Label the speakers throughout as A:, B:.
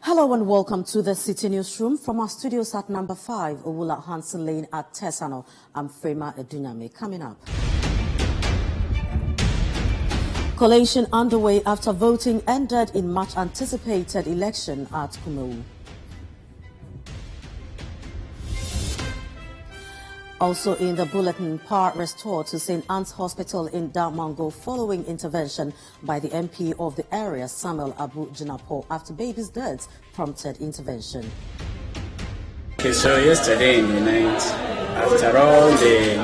A: Hello and welcome to the Citi Newsroom from our studios at number 5, Owula Hansen Lane at Tesano. I'm Frema Edunyame. Coming up. Collation underway after voting ended in much anticipated election at Kumawu. Also in the bulletin, power restored to St. Anne's Hospital in Damango following intervention by the MP of the area, Samuel Abu Jinapo, after baby's death prompted intervention.
B: Okay, so yesterday in the night, after all the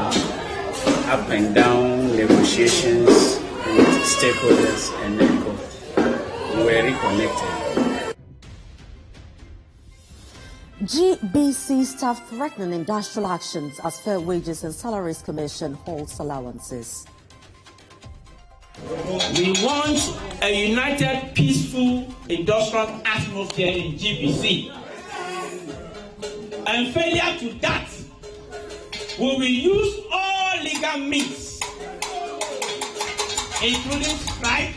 B: up and down negotiations with stakeholders and NECO, we were reconnected.
A: GBC staff threatening industrial actions as Fair Wages and Salaries Commission holds allowances.
C: We want a united, peaceful industrial atmosphere in GBC. And failure to that, we will use all legal means, including strike.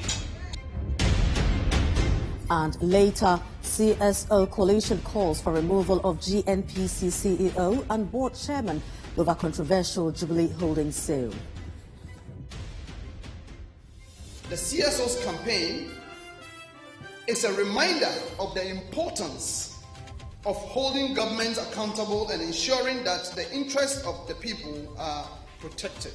A: And later, CSO coalition calls for removal of GNPC CEO and board chairman over controversial Jubilee Holdings sale.
D: The CSO's campaign is a reminder of the importance of holding governments accountable and ensuring that the interests of the people are protected.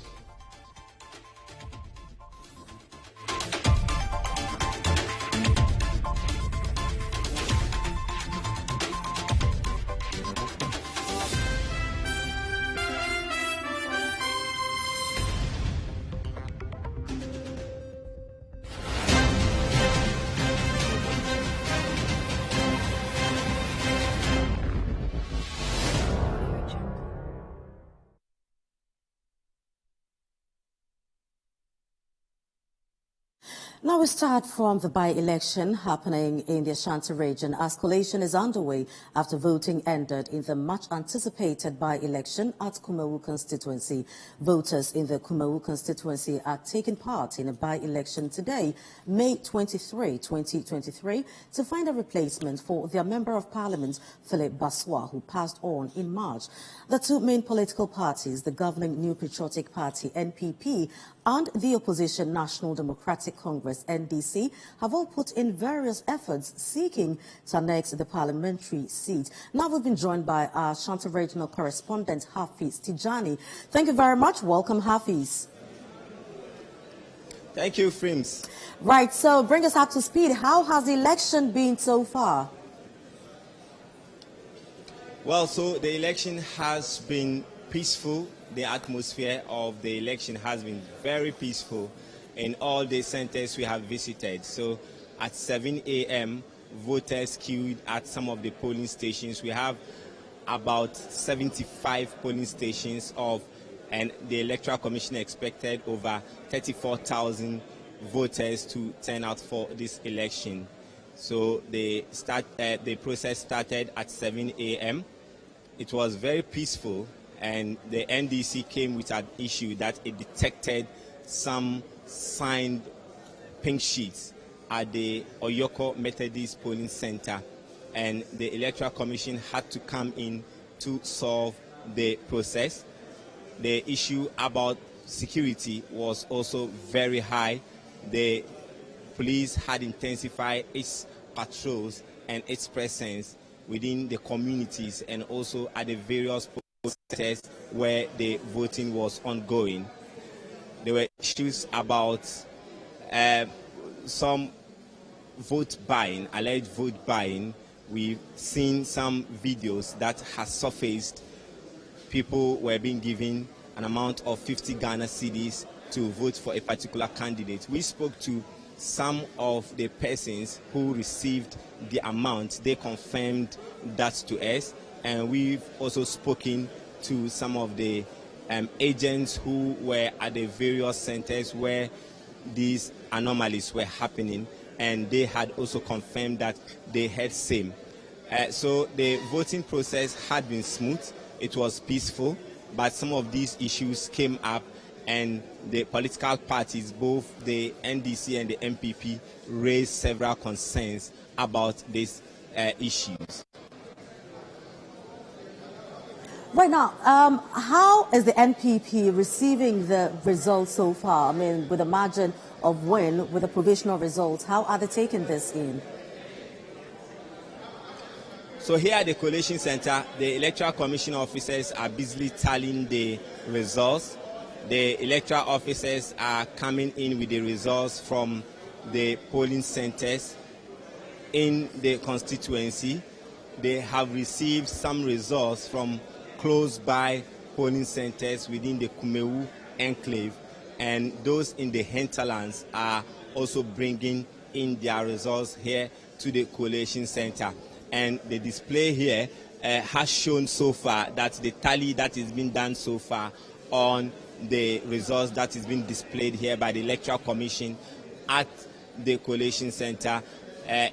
A: Now we start from the by-election happening in the Ashanti region as collation is underway after voting ended in the much-anticipated by-election at Kumawu constituency. Voters in the Kumawu constituency are taking part in a by-election today, May 23, 2023, to find a replacement for their Member of Parliament, Philip Baswa, who passed on in March. The two main political parties, the governing New Patriotic Party, NPP, and the opposition National Democratic Congress, NDC, have all put in various efforts seeking to annex the parliamentary seat. Now we've been joined by our Ashanti regional correspondent, Hafiz Tijani. Thank you very much. Welcome, Hafiz.
E: Thank you, Frims.
A: Right, so bring us up to speed. How has the election been so far?
E: Well, so the election has been peaceful. The atmosphere of the election has been very peaceful in all the centers we have visited. So at 7 a.m., voters queued at some of the polling stations. We have about 75 polling stations and the Electoral Commission expected over 34,000 voters to turn out for this election. So the process started at 7 a.m. It was very peaceful, and the NDC came with an issue that it detected some signed pink sheets at the Oyoko Methodist Polling Center, and the Electoral Commission had to come in to solve the process. The issue about security was also very high. The police had intensified its patrols and its presence within the communities and also at the various processes where the voting was ongoing. There were issues about some vote buying, alleged vote buying. We've seen some videos that has surfaced. People were being given an amount of 50 Ghana cedis to vote for a particular candidate. We spoke to some of the persons who received the amount. They confirmed that to us, and we've also spoken to some of the agents who were at the various centers where these anomalies were happening, and they had also confirmed that they had same. So the voting process had been smooth. It was peaceful, but some of these issues came up, and the political parties, both the NDC and the MPP, raised several concerns about this issues.
A: Right now, how is the NPP receiving the results so far? I mean, with a margin of win, with the provisional results, how are they taking this in?
E: So here at the Coalition Center, the Electoral Commission officers are busily tallying the results. The electoral officers are coming in with the results from the polling centers in the constituency. They have received some results from close-by polling centers within the Kumawu enclave, and those in the hinterlands are also bringing in their results here to the Coalition Center. And the display here has shown so far that the tally that is being done so far on the results that is being displayed here by the Electoral Commission at the Coalition Center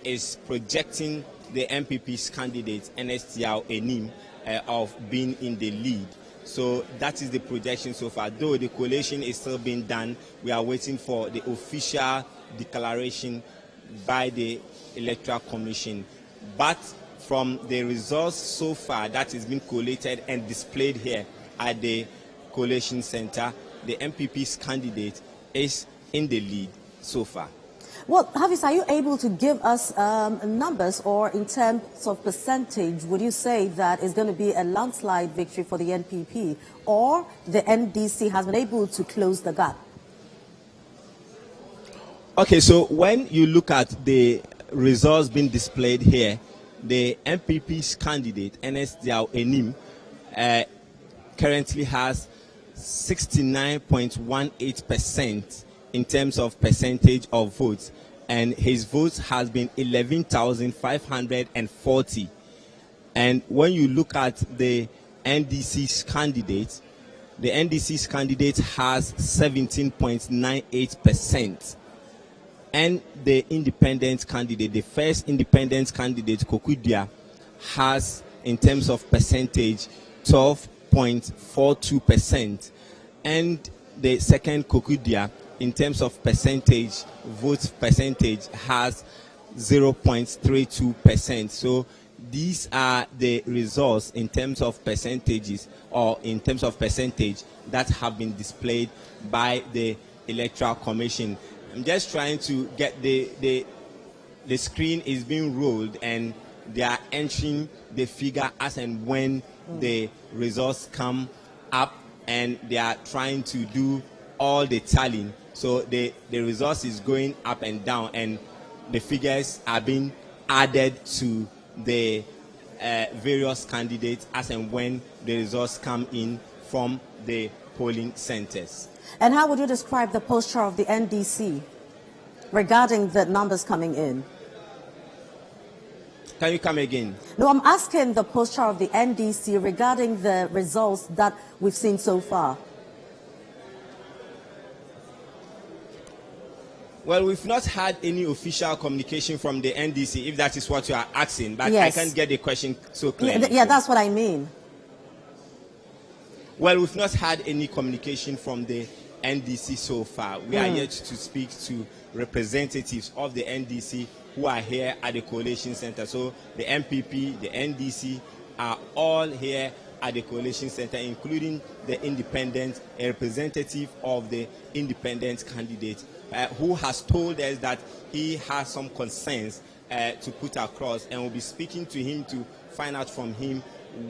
E: is projecting the MPP's candidate, Ernest Yao Enim, of being in the lead. So that is the projection so far. Though the coalition is still being done, we are waiting for the official declaration by the Electoral Commission. But from the results so far that is being collated and displayed here at the Coalition Center, the MPP's candidate is in the lead so far.
A: Well, Hafiz, are you able to give us numbers, or in terms of percentage, would you say that it's going to be a landslide victory for the NPP, or the NDC has been able to close the gap?
E: Okay, so when you look at the results being displayed here, the MPP's candidate, Ernest Yao Enim, currently has 69.18% in terms of percentage of votes, and his votes has been 11,540. And when you look at the NDC's candidate, the NDC's candidate has 17.98%. And the independent candidate, the first independent candidate, Kokudia, has, in terms of percentage, 12.42%. And the second Kokudia, in terms of percentage, vote percentage, has 0.32%. So these are the results in terms of percentages, or in terms of percentage, that have been displayed by the Electoral Commission. I'm just trying to get the screen is being rolled, and they are entering the figure as and when the results come up, and they are trying to do all the tallying. So the results is going up and down, and the figures are being added to the various candidates as and when the results come in from the polling centers.
A: And how would you describe the posture of the NDC regarding the numbers coming in?
E: Can you come again?
A: No, I'm asking the posture of the NDC regarding the results that we've seen so far.
E: Well, we've not had any official communication from the NDC, if that is what you are asking, but
A: Yes.
E: I can't get the question so clearly.
A: Yeah, that's what I mean.
E: Well, we've not had any communication from the NDC so far. We are yet to speak to representatives of the NDC who are here at the Coalition Center. So the MPP, the NDC are all here at the Coalition Center, including the independent, a representative of the independent candidate, who has told us that he has some concerns to put across, and we'll be speaking to him to find out from him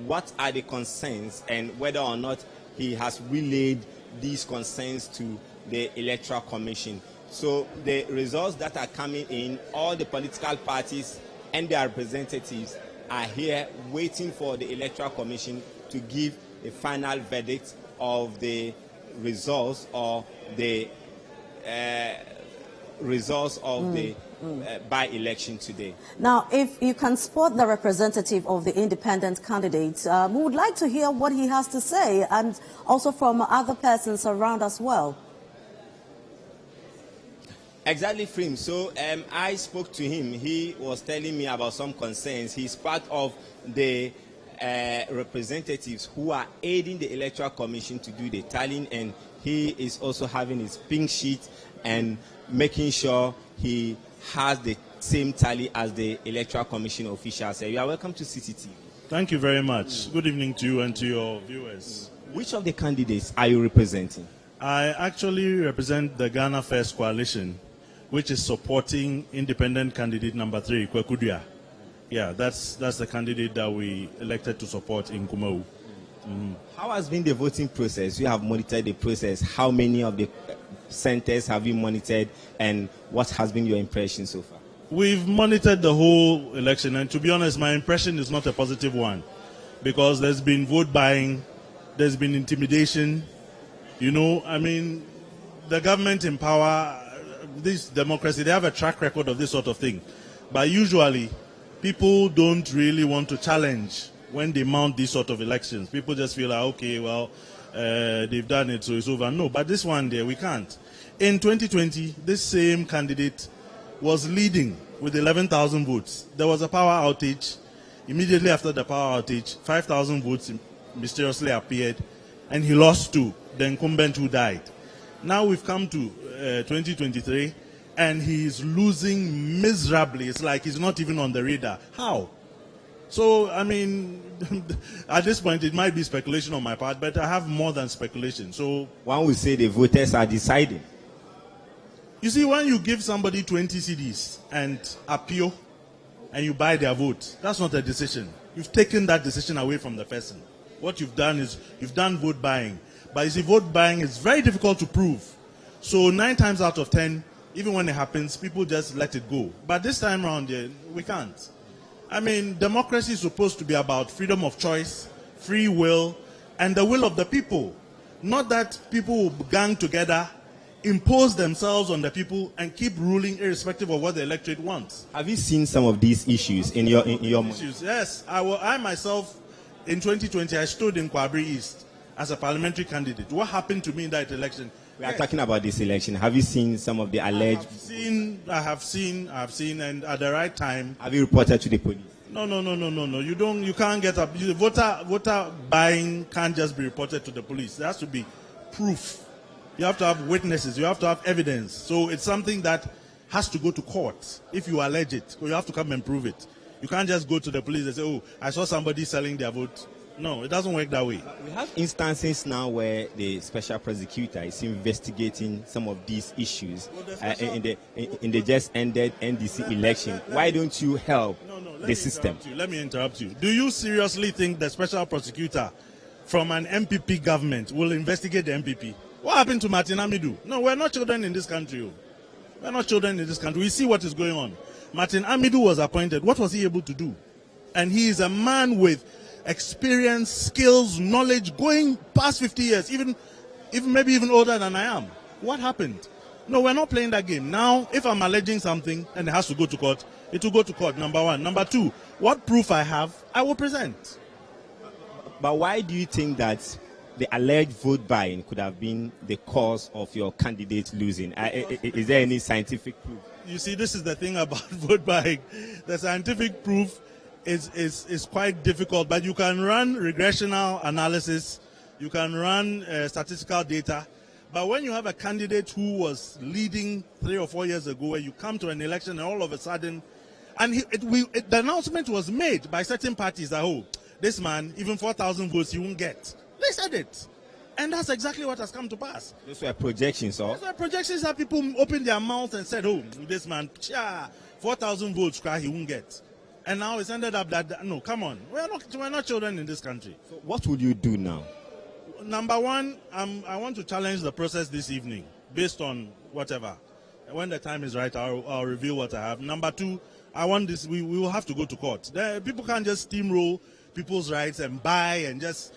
E: what are the concerns and whether or not he has relayed these concerns to the Electoral Commission. So the results that are coming in, all the political parties and their representatives are here waiting for the Electoral Commission to give a final verdict of the results, or the results of the by-election today.
A: Now, if you can spot the representative of the independent candidate, we would like to hear what he has to say, and also from other persons around as well.
E: Exactly, Frim. So I spoke to him. He was telling me about some concerns. He's part of the representatives who are aiding the Electoral Commission to do the tallying, and he is also having his pink sheet and making sure he has the same tally as the Electoral Commission officials say. You are welcome to Citi TV.
F: Thank you very much. Good evening to you and to your viewers.
E: Which of the candidates are you representing?
F: I actually represent the Ghana First Coalition, which is supporting independent candidate number 3, Kwekudua. Yeah, that's the candidate that we elected to support in Kumawu.
E: How has been the voting process? You have monitored the process. How many of the centers have you monitored, and what has been your impression so far?
F: We've monitored the whole election, and to be honest, my impression is not a positive one, because there's been vote buying, there's been intimidation. You know, I mean, the government in power, this democracy, they have a track record of this sort of thing. But usually, people don't really want to challenge when they mount these sort of elections. People just feel like, okay, well, they've done it, so it's over. No, but this one there, we can't. In 2020, this same candidate was leading with 11,000 votes. There was a power outage. Immediately after the power outage, 5,000 votes mysteriously appeared, and he lost to the incumbent who died. Now we've come to 2023, and he's losing miserably. It's like he's not even on the radar. How? So, I mean, at this point, it might be speculation on my part, but I have more than speculation. So,
E: one would say the voters are deciding.
F: You see, when you give somebody 20 CDs and appeal, and you buy their vote, that's not a decision. You've taken that decision away from the person. What you've done is, you've done vote buying. But you see, vote buying is very difficult to prove. So 9 times out of 10, even when it happens, people just let it go. But this time around, we can't. I mean, democracy is supposed to be about freedom of choice, free will, and the will of the people. Not that people will gang together, impose themselves on the people, and keep ruling irrespective of what the electorate wants.
E: Have you seen some of these issues in your
F: issues? Yes, I myself, in 2020, I stood in Kwabri East as a parliamentary candidate. What happened to me in that election?
E: We are talking about this election. Have you seen some of the alleged?
F: I have seen, and at the right time.
E: Have you reported to the police?
F: No. You can't get up. Voter buying can't just be reported to the police. There has to be proof. You have to have witnesses. You have to have evidence. So it's something that has to go to court. If you allege it, you have to come and prove it. You can't just go to the police and say, oh, I saw somebody selling their vote. No, it doesn't work that way.
E: We have instances now where the special prosecutor is investigating some of these issues in the just ended NDC election. Why don't you help the system?
F: Let me interrupt you. Do you seriously think the special prosecutor from an MPP government will investigate the MPP? What happened to Martin Amidu? No, we're not children in this country. We're not children in this country. We see what is going on. Martin Amidu was appointed. What was he able to do? And he is a man with experience, skills, knowledge, going past 50 years, even maybe even older than I am. What happened? No, we're not playing that game. Now, if I'm alleging something and it has to go to court, it will go to court, number one. Number two, what proof I have, I will present.
E: But why do you think that the alleged vote buying could have been the cause of your candidate losing? Is there any scientific proof?
F: You see, this is the thing about vote buying. The scientific proof is quite difficult, but you can run regressional analysis, you can run statistical data, but when you have a candidate who was leading 3 or 4 years ago, where you come to an election and all of a sudden, and the announcement was made by certain parties that, oh, this man, even 4,000 votes he won't get. They said it. And that's exactly what has come to pass.
E: Those were projections, or?
F: Those were projections that people opened their mouths and said, oh, this man, 4,000 votes he won't get. And now it's ended up that, no, come on. We're not children in this country.
E: So what would you do now?
F: Number one, I want to challenge the process this evening based on whatever. When the time is right, I'll reveal what I have. Number two, I want this, we will have to go to court. People can't just steamroll people's rights and buy and just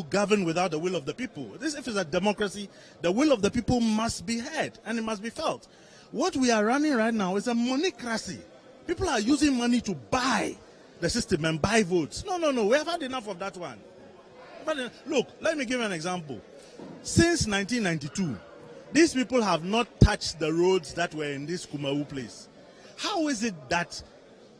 F: govern without the will of the people. If it's a democracy, the will of the people must be heard and it must be felt. What we are running right now is a moneycracy. People are using money to buy the system and buy votes. No. We have had enough of that one. Look, let me give you an example. Since 1992, these people have not touched the roads that were in this Kumawu place. How is it that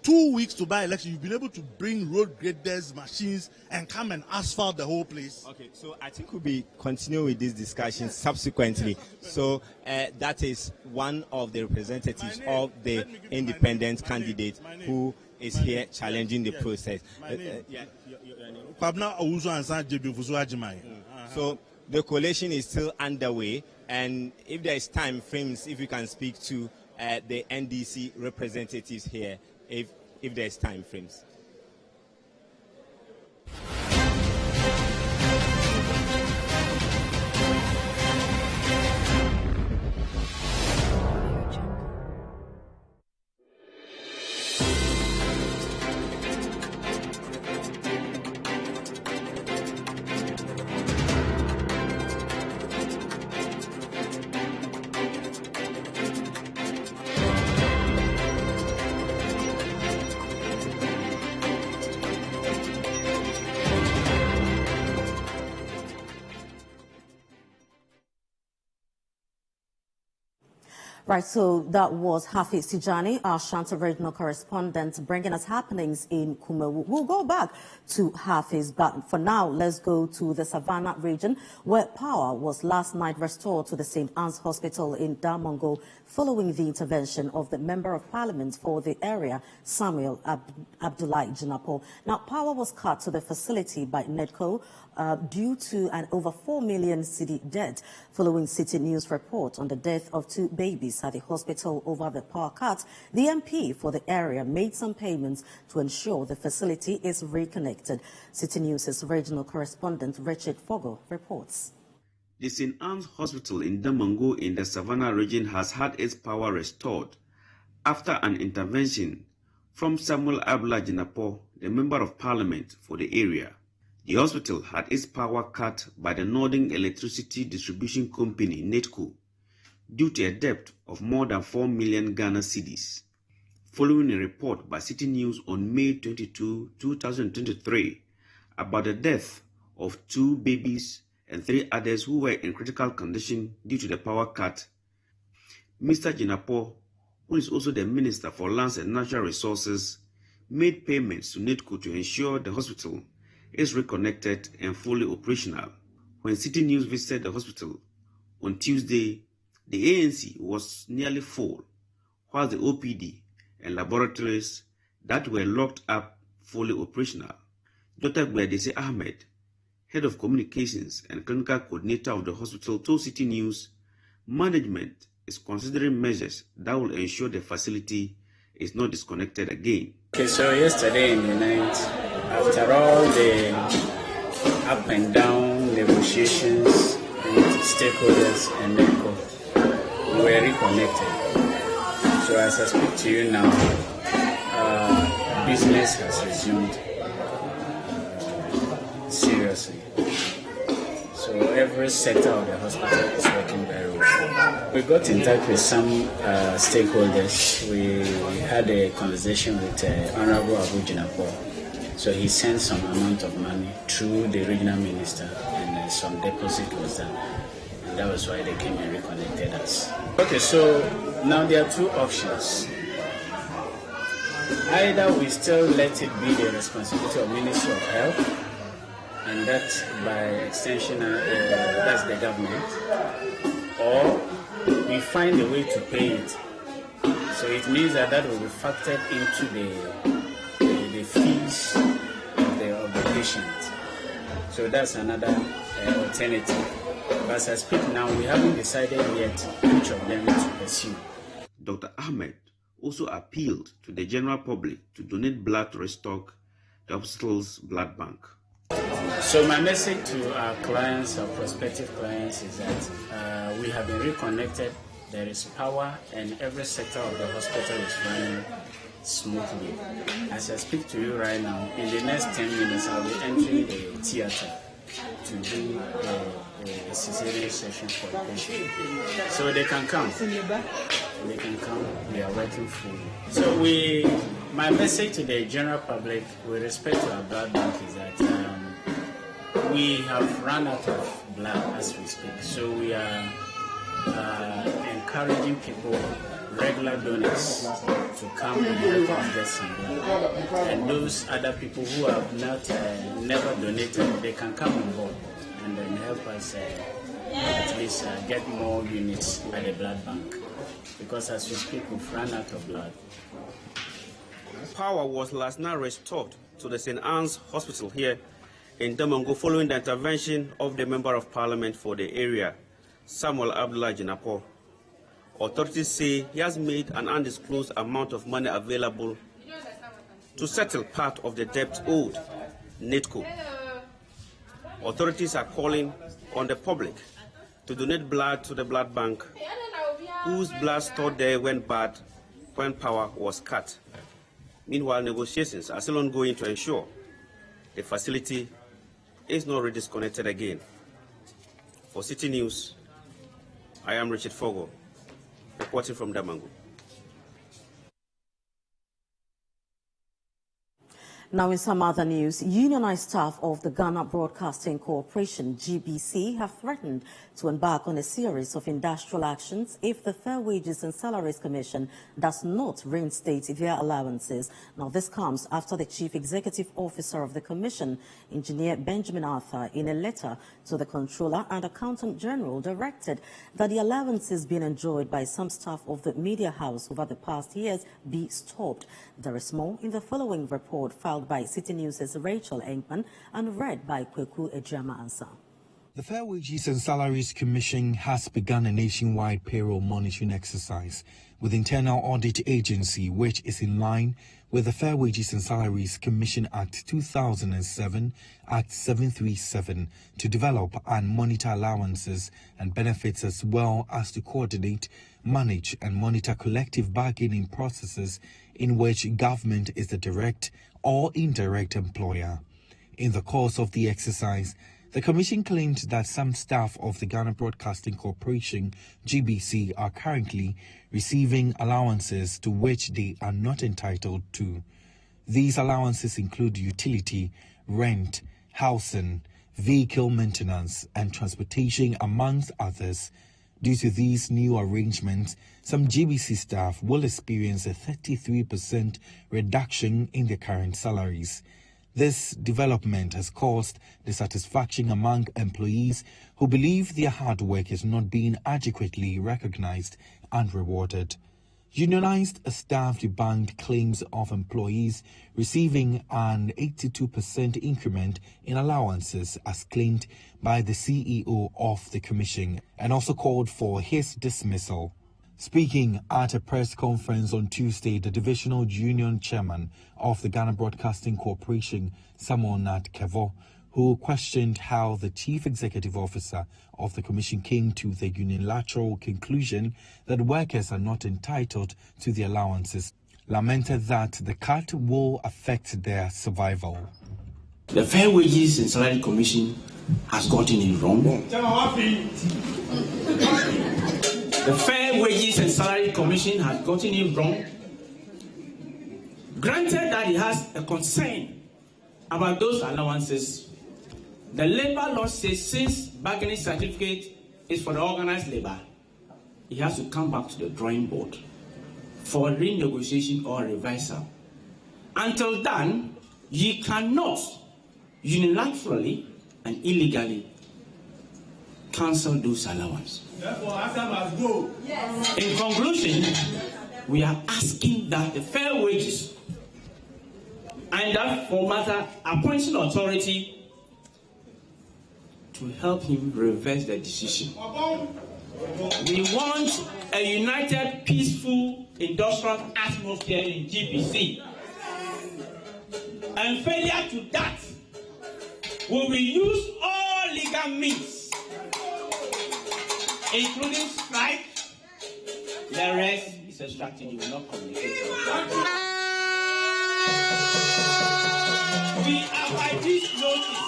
F: 2 weeks to buy election, you've been able to bring road graders, machines, and come and asphalt the whole place.
E: Okay, so I think we'll be continuing with this discussion subsequently. So that is one of the representatives of the independent candidate who is here challenging the process. So the coalition is still underway, and if there is time frames, if you can speak to the NDC representatives here, if there is time frames.
A: Right, so that was Hafiz Tijani, our Shanta regional correspondent, bringing us happenings in Kumawu. We'll go back to Hafiz, but for now, let's go to the Savannah region, where power was last night restored to the St. Anne's Hospital in Damongo following the intervention of the Member of Parliament for the area, Samuel Abdullahi Jinapo. Now, power was cut to the facility by NEDCO due to an over 4 million cedi debt following Citi News report on the death of 2 babies at the hospital over the power cut. The MP for the area made some payments to ensure the facility is reconnected. Citi News' regional correspondent Richard Fogo reports.
G: The St. Anne's Hospital in Damongo in the Savannah region has had its power restored after an intervention from Samuel Abdullahi Jinapo, the Member of Parliament for the area. The hospital had its power cut by the Northern Electricity Distribution Company, NEDCO, due to a debt of more than 4 million Ghana cedis. Following a report by Citi News on May 22, 2023, about the death of 2 babies and 3 others who were in critical condition due to the power cut, Mr. Jinapo, who is also the Minister for Lands and Natural Resources, made payments to NEDCO to ensure the hospital is reconnected and fully operational. When Citi News visited the hospital on Tuesday, the ANC was nearly full, while the OPD and laboratories that were locked up fully operational. Dr. Gwadese Ahmed, Head of Communications and Clinical Coordinator of the hospital, told Citi News management is considering measures that will ensure the facility is not disconnected again.
B: Okay, so yesterday in the night, after all the up and down negotiations with stakeholders and NEDCO, we were reconnected. So as I speak to you now, business has resumed seriously. So every sector of the hospital is working very well. We got in touch with some stakeholders. We had a conversation with Honorable Abu Jinapo. So he sent some amount of money through the regional minister, and some deposit was done. And that was why they came and reconnected us. Okay, so now there are 2 options. Either we still let it be the responsibility of Ministry of Health, and that by extension, that's the government, or we find a way to pay it. So it means that will be factored into the fees of the patient. So that's another alternative. But as I speak now, we haven't decided yet which of them to pursue.
G: Dr. Ahmed also appealed to the general public to donate blood to restock the hospital's blood bank.
B: So my message to our clients, our prospective clients, is that we have been reconnected. There is power, and every sector of the hospital is running smoothly. As I speak to you right now, in the next 10 minutes, I'll be entering the theater to do a cesarean session for the patient. So they can come. They can come. We are working fully. So my message to the general public with respect to our blood bank is that we have run out of blood as we speak. So we are encouraging people, regular donors, to come and help us get some blood. And those other people who have not never donated, they can come on board and then help us at least get more units at the blood bank. Because as we speak, we've run out of blood.
G: Power was last night restored to the St. Anne's Hospital here in Damongo following the intervention of the Member of Parliament for the area, Samuel Abdullah Jinapo. Authorities say he has made an undisclosed amount of money available to settle part of the debt owed NETCO. Authorities are calling on the public to donate blood to the blood bank, whose blood stored there went bad when power was cut. Meanwhile, negotiations are still ongoing to ensure the facility is not redisconnected again. For Citi News, I am Richard Fogo, reporting from Damongo.
A: Now in some other news, unionized staff of the Ghana Broadcasting Corporation, GBC, have threatened to embark on a series of industrial actions if the Fair Wages and Salaries Commission does not reinstate their allowances. Now this comes after the Chief Executive Officer of the Commission, Engineer Benjamin Arthur, in a letter to the Controller and Accountant General, directed that the allowances being enjoyed by some staff of the media house over the past years be stopped. There is more in the following report filed by Citi News' Rachel Enkman and read by Kweku Ejama Ansa.
H: The Fair Wages and Salaries Commission has begun a nationwide payroll monitoring exercise with Internal Audit Agency, which is in line with the Fair Wages and Salaries Commission Act 2007, Act 737, to develop and monitor allowances and benefits as well as to coordinate, manage and monitor collective bargaining processes in which government is the direct or indirect employer. In the course of the exercise, the Commission claimed that some staff of the Ghana Broadcasting Corporation, GBC, are currently receiving allowances to which they are not entitled to. These allowances include utility, rent, housing, vehicle maintenance, and transportation, amongst others. Due to these new arrangements, some GBC staff will experience a 33% reduction in their current salaries. This development has caused dissatisfaction among employees who believe their hard work is not being adequately recognized and rewarded. Unionized staff debunked claims of employees receiving an 82% increment in allowances as claimed by the CEO of the Commission, and also called for his dismissal. Speaking at a press conference on Tuesday, the Divisional Union Chairman of the Ghana Broadcasting Corporation, Samuel Nat Kevo, who questioned how the Chief Executive Officer of the Commission came to the unilateral conclusion that workers are not entitled to the allowances, lamented that the cut will affect their survival.
C: The Fair Wages and Salary Commission has gotten it wrong. The Fair Wages and Salary Commission has gotten it wrong. Granted that it has a concern about those allowances, the labor law says since bargaining certificate is for the organized labor, it has to come back to the drawing board for renegotiation or revisal. Until then, you cannot unilaterally and illegally cancel those allowances.
I: Therefore, ASA must go.
C: Yes. In conclusion, we are asking that the Fair Wages and that for matter appointing authority to help him reverse the decision. We want a united, peaceful, industrial atmosphere in GBC. And failure to that, we will use all legal means, including strike. The rest is a strategy. We will not communicate. We are by this notice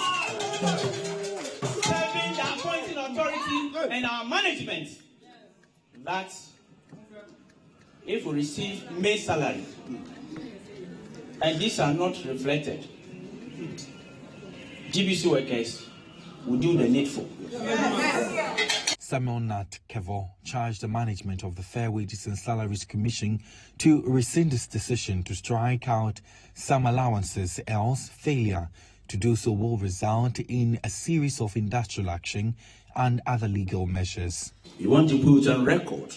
C: serving the appointing authority and our management that if we receive May salary and these are not reflected, GBC workers will do the needful.
H: Samuel Nat Kevo charged the management of the Fair Wages and Salaries Commission to rescind its decision to strike out some allowances, else failure to do so will result in a series of industrial action and other legal measures.
C: We want to put on record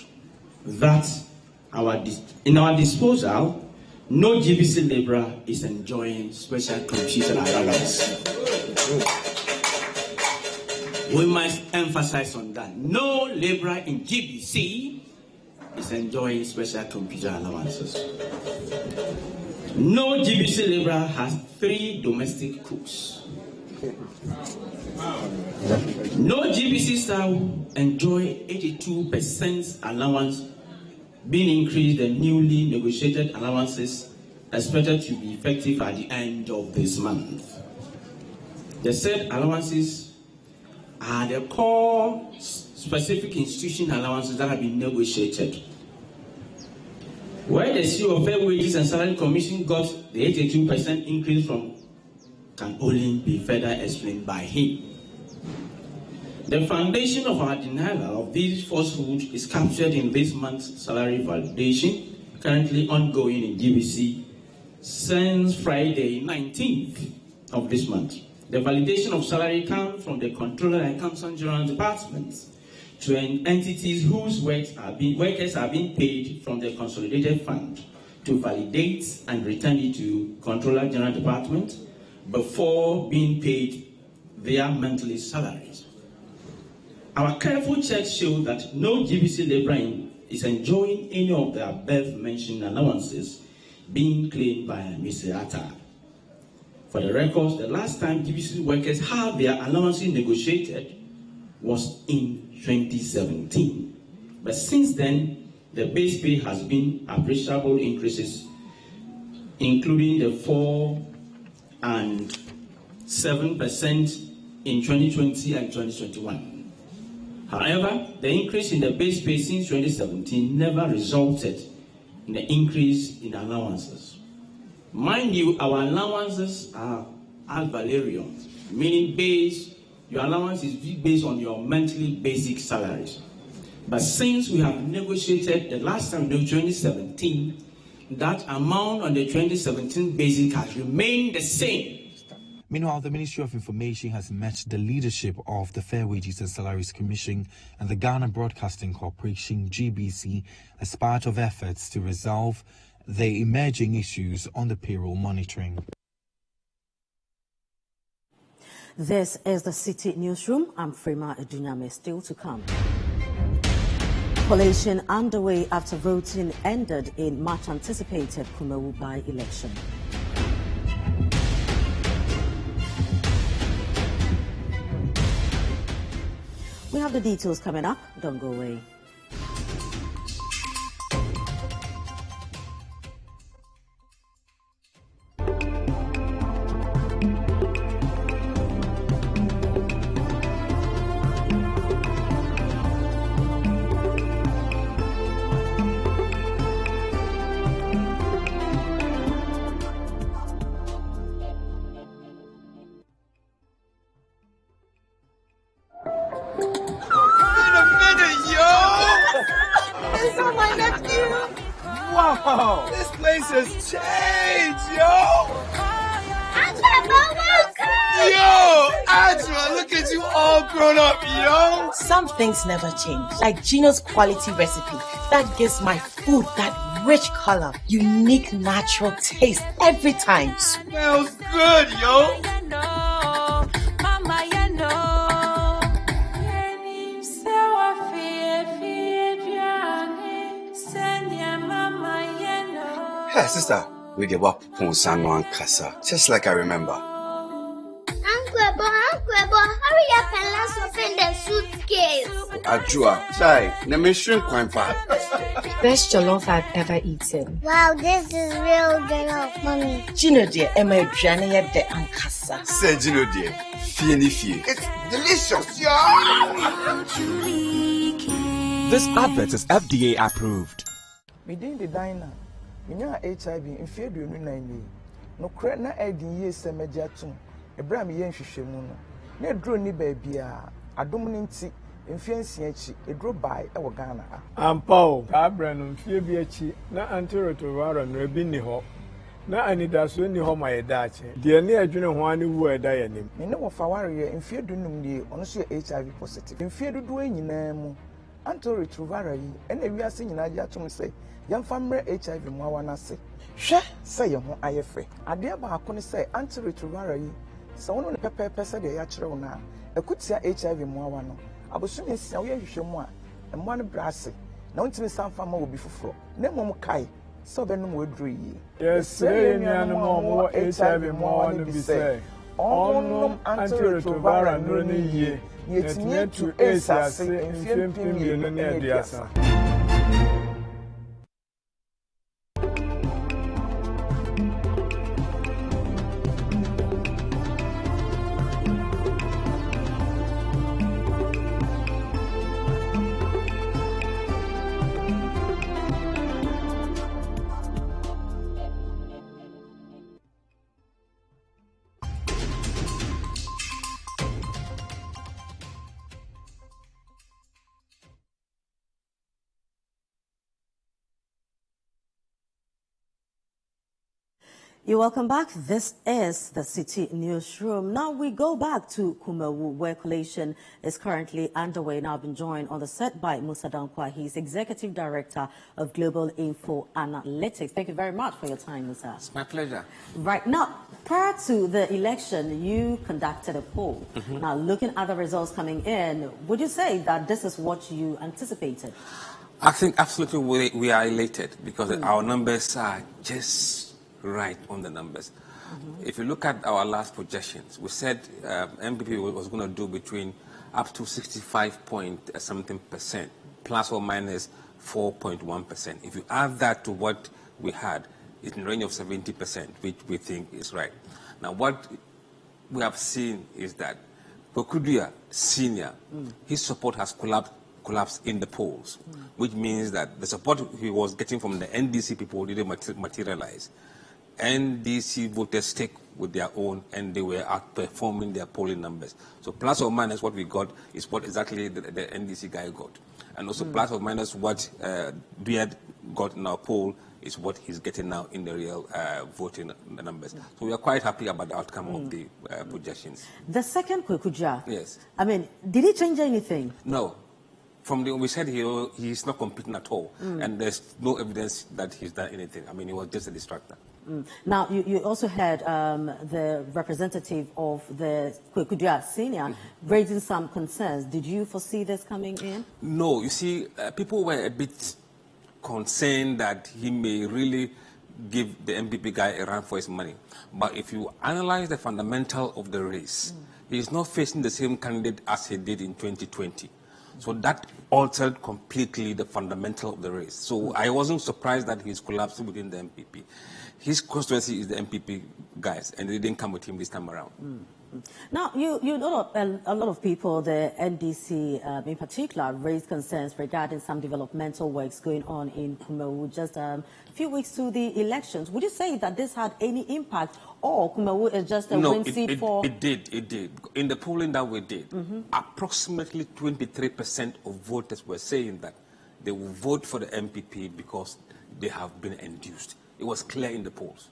C: that in our disposal, no GBC laborer is enjoying special computer allowance. We must emphasize on that. No laborer in GBC is enjoying special computer allowances. No GBC laborer has 3 domestic cooks. No GBC staff enjoy 82% allowance, being increased the newly negotiated allowances expected to be effective at the end of this month. The said allowances are the core specific institution allowances that have been negotiated. Where the CEO of Fair Wages and Salary Commission got the 82% increase from can only be further explained by him. The foundation of our denial of these falsehoods is captured in this month's salary validation, currently ongoing in GBC since Friday 19th of this month. The validation of salary comes from the Controller and Accountant General Departments to entities whose workers are being paid from the Consolidated Fund to validate and return it to Controller General Department before being paid their monthly salaries. Our careful checks show that no GBC laborer is enjoying any of the above-mentioned allowances being claimed by Mr. Atta. For the records, the last time GBC workers had their allowances negotiated was in 2017. But since then, the base pay has been appreciable increases, including the 4% and 7% in 2020 and 2021. However, the increase in the base pay since 2017 never resulted in the increase in allowances. Mind you, our allowances are ad valorem, meaning your allowance is based on your monthly basic salaries. But since we have negotiated the last time in 2017, that amount on the 2017 basic has remained the same.
H: Meanwhile, the Ministry of Information has met the leadership of the Fair Wages and Salaries Commission and the Ghana Broadcasting Corporation, GBC, as part of efforts to resolve the emerging issues on the payroll monitoring.
A: This is the Citi Newsroom. I'm Frema Edunyame. Still to come. Collation underway after voting ended in much anticipated Kumawu by-election. We have the details coming up. Don't go away.
I: Wow, this place has changed, yo! Yo, Adra, look at you all grown up, yo!
J: Some things never change, like Gino's quality recipe that gives my food that rich color, unique natural taste every time.
I: Smells good, yo! Hey, sister, we the wap Ponsano Kasa, just like I remember.
K: Uncle, hurry up and let's open the suitcase.
I: Ajua, chai, na shrimp quite fat.
J: Best jollof I've ever eaten.
K: Wow, this is real jollof, mommy.
J: Gino dear, Emma Jania de Ankasa.
I: Say Gino dear, fie. It's delicious, yo!
L: This advert is FDA approved.
M: Within the diner. Minya HIV in fear do you name no credit na egin ye semejatum. Abraham yen hwehwemu no. Na dro ni baby a adom ni nti mfiansi echi edro bai e wo Ghana ha
N: ampao abra no mfie bi echi na antiretroviral no ebi ni ho na anidaso ni ho ma yedache de ne adwene ho ani wu eda yanim
M: me ne wo fa ware mfie dunum die ono so HIV positive mfie dodo anyina mu antiretroviral yi ena wiase nyina gya atom se yamfa mre HIV mu awa na se hwe se ye ho ayefe ade ba akone se antiretroviral yi se wono ne pepepe se de ya kire wo na ekutia HIV mu awa no abosumi nsia wo yehwehwe mu a emma no brase na wontimi sanfa ma obi foforo na mmom kai so benum wedru yi
N: yes enu mo HIV mu awa no bi se onum antiretroviral no ni yie yetime to asiase mfiempim ye no ne aduasa.
A: You're welcome back. This is the Citi Newsroom. Now we go back to Kumawu, where collation is currently underway. Now I've been joined on the set by Musa Dankwa. He's Executive Director of Global Info Analytics. Thank you very much for your time, Musa.
O: It's my pleasure.
A: Right. Now, prior to the election, you conducted a poll. Now, looking at the results coming in, would you say that this is what you anticipated?
O: I think absolutely we are elated because our numbers are just right on the numbers. If you look at our last projections, we said MPP was going to do between up to 65% plus or minus 4.1%. If you add that to what we had, it's in the range of 70%, which we think is right. Now, what we have seen is that Kokudia Senior, his support has collapsed in the polls, which means that the support he was getting from the NDC people didn't materialize. NDC voters stick with their own, and they were outperforming their polling numbers. So plus or minus what we got is what exactly the NDC guy got. And also plus or minus what Beard got in our poll is what he's getting now in the real voting numbers. So we are quite happy about the outcome of the projections.
A: The second Kwekuja,
O: yes.
A: I mean, did he change anything?
O: No. We said he's not competing at all, and there's no evidence that he's done anything. I mean, he was just a distractor.
A: Now, you also had the representative of the Kwekudia Senior raising some concerns. Did you foresee this coming in?
O: No. You see, people were a bit concerned that he may really give the MPP guy a run for his money. But if you analyze the fundamental of the race, he is not facing the same candidate as he did in 2020. So that altered completely the fundamental of the race. So I wasn't surprised that he's collapsing within the MPP. His constituency is the MPP guys, and they didn't come with him this time around.
A: Now, you know, a lot of people, the NDC in particular, raised concerns regarding some developmental works going on in Kumawu just a few weeks to the elections. Would you say that this had any impact, or Kumawu is just a win seat for...
O: It did. In the polling that we did, approximately 23% of voters were saying that they will vote for the MPP because they have been induced. It was clear in the polls.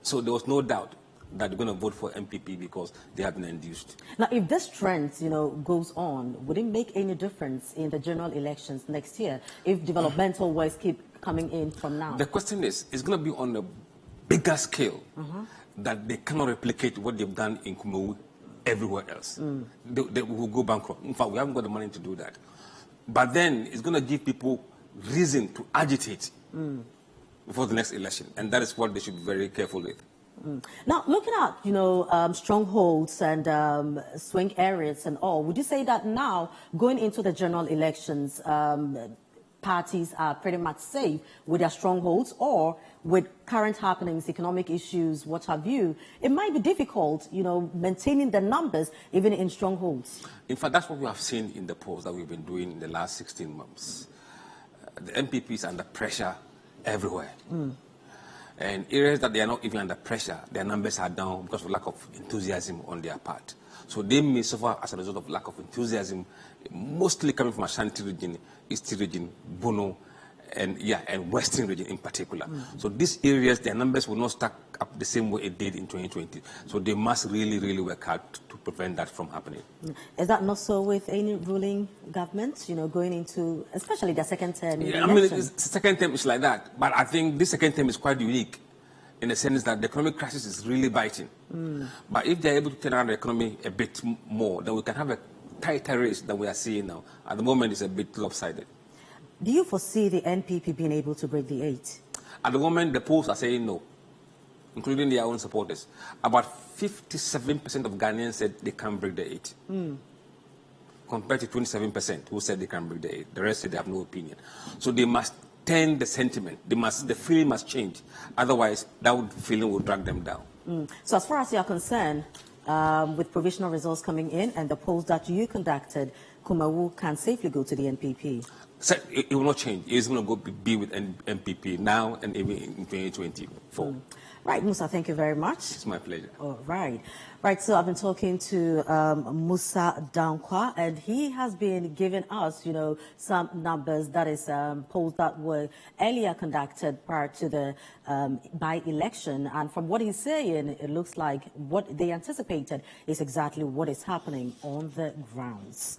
O: So there was no doubt that they're going to vote for MPP because they have been induced.
A: Now, if this trend, goes on, would it make any difference in the general elections next year if developmental works keep coming in from now?
O: The question is, it's going to be on a bigger scale that they cannot replicate what they've done in Kumawu everywhere else. They will go bankrupt. In fact, we haven't got the money to do that. But then it's going to give people reason to agitate before the next election, and that is what they should be very careful with.
A: Now, looking at, strongholds and swing areas and all, would you say that now, going into the general elections, parties are pretty much safe with their strongholds, or with current happenings, economic issues, what have you, it might be difficult, maintaining the numbers even in strongholds?
O: In fact, that's what we have seen in the polls that we've been doing in the last 16 months. The MPP is under pressure everywhere. And areas that they are not even under pressure, their numbers are down because of lack of enthusiasm on their part. So they may suffer as a result of lack of enthusiasm, mostly coming from Ashanti region, Eastern region, Bono, and Western region in particular. So these areas, their numbers will not stack up the same way it did in 2020. So they must really, really work hard to prevent that from happening.
A: Is that not so with any ruling government, going into, especially the second term?
O: Yeah, I mean, the second term is like that. But I think this second term is quite unique in the sense that the economic crisis is really biting. But if they're able to turn around the economy a bit more, then we can have a tighter race than we are seeing now. At the moment, it's a bit lopsided.
A: Do you foresee the NPP being able to break the 8?
O: At the moment, the polls are saying no, including their own supporters. About 57% of Ghanaians said they can't break the 8, compared to 27% who said they can't break the 8. The rest said they have no opinion. So they must turn the sentiment. The feeling must change. Otherwise, that feeling will drag them down.
A: So as far as you are concerned, with provisional results coming in and the polls that you conducted, Kumawu can safely go to the NPP?
O: So it will not change. It's going to be with NPP now and even in 2024.
A: Right, Musa, thank you very much.
O: It's my pleasure.
A: All right. Right, so I've been talking to Musa Dankwa, and he has been giving us, some numbers, that is polls that were earlier conducted prior to the by-election. And from what he's saying, it looks like what they anticipated is exactly what is happening on the grounds.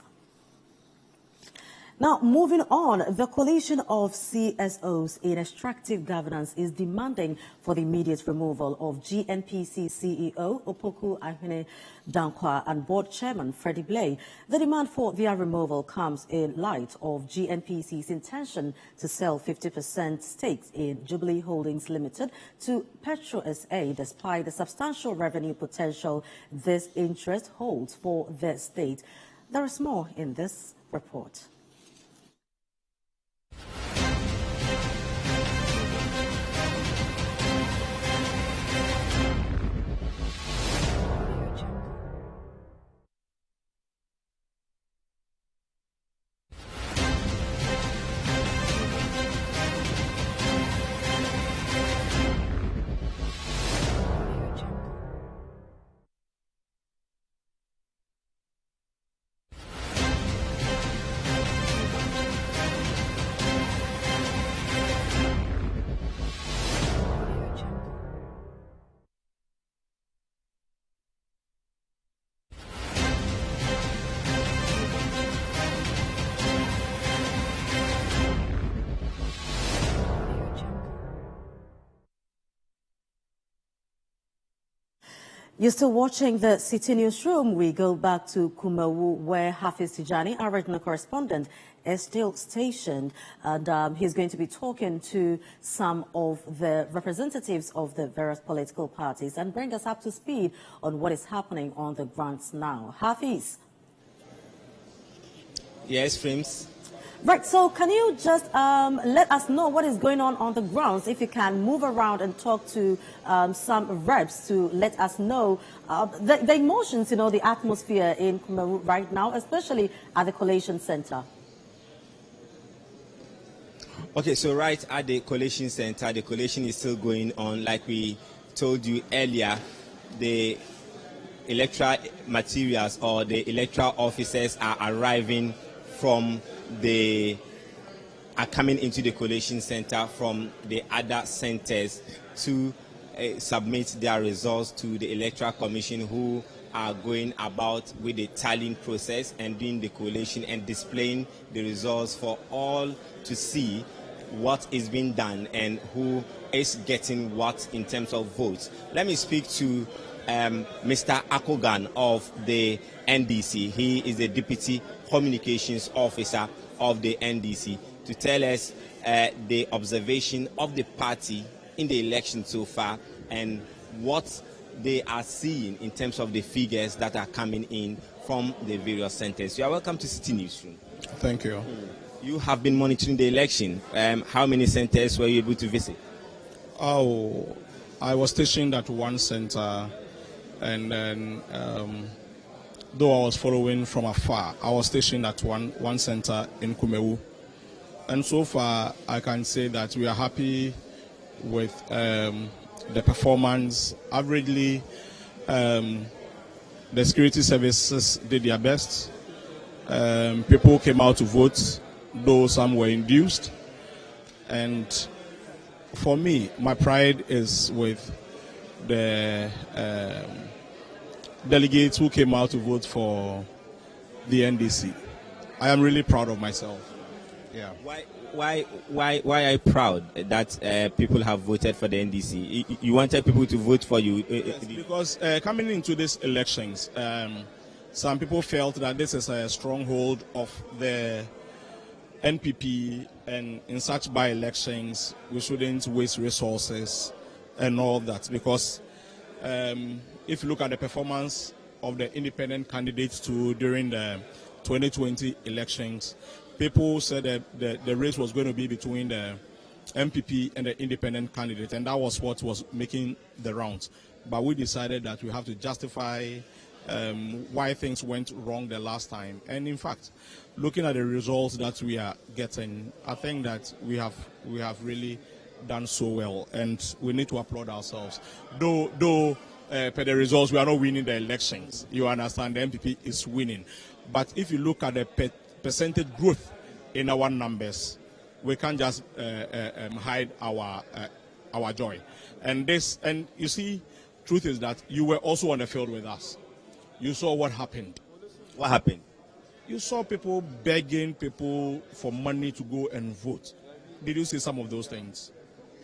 A: Now, moving on, the coalition of CSOs in extractive governance is demanding for the immediate removal of GNPC CEO Opoku Ahene Dankwa and board chairman Freddie Blay. The demand for their removal comes in light of GNPC's intention to sell 50% stakes in Jubilee Holdings Limited to Petro SA, despite the substantial revenue potential this interest holds for the state. There is more in this report. You're still watching the Citi Newsroom. We go back to Kumawu, where Hafiz Tijani, our regional correspondent, is still stationed. And he's going to be talking to some of the representatives of the various political parties and bring us up to speed on what is happening on the grounds now. Hafiz.
E: Yes, Frames.
A: Right, so can you just let us know what is going on the grounds, if you can move around and talk to some reps to let us know the emotions, the atmosphere in Kumawu right now, especially at the Collation Center.
E: Okay, so right at the Collation Center, the collation is still going on. Like we told you earlier, the electoral materials or the electoral officers are arriving are coming into the Collation Center from the other centers to submit their results to the Electoral Commission, who are going about with the tallying process and doing the collation and displaying the results for all to see what is being done and who is getting what in terms of votes. Let me speak to Mr. Akogan of the NDC. He is the Deputy Communications Officer of the NDC, to tell us the observation of the party in the election so far and what they are seeing in terms of the figures that are coming in from the various centers. You are welcome to Citi Newsroom.
N: Thank you.
E: You have been monitoring the election. How many centers were you able to visit?
N: Oh, I was stationed at one center, and then though I was following from afar, I was stationed at one center in Kumawu. And so far, I can say that we are happy with the performance. Averagely, The security services did their best. People came out to vote, though some were induced. And for me, my pride is with the delegates who came out to vote for the NDC. I am really proud of myself. Yeah.
E: Why are you proud that people have voted for the NDC? You wanted people to vote for you?
N: Yes, because coming into these elections, some people felt that this is a stronghold of the NPP, and in such by-elections, we shouldn't waste resources and all that. Because if you look at the performance of the independent candidates during the 2020 elections, people said that the race was going to be between the MPP and the independent candidate, and that was what was making the rounds. But we decided that we have to justify why things went wrong the last time. And in fact, looking at the results that we are getting, I think that we have really done so well, and we need to applaud ourselves. Though per the results, we are not winning the elections. You understand, the MPP is winning. But if you look at the percentage growth in our numbers, we can't just hide our joy. And you see, truth is that you were also on the field with us. You saw what happened.
E: What happened?
N: You saw people begging people for money to go and vote. Did you see some of those things?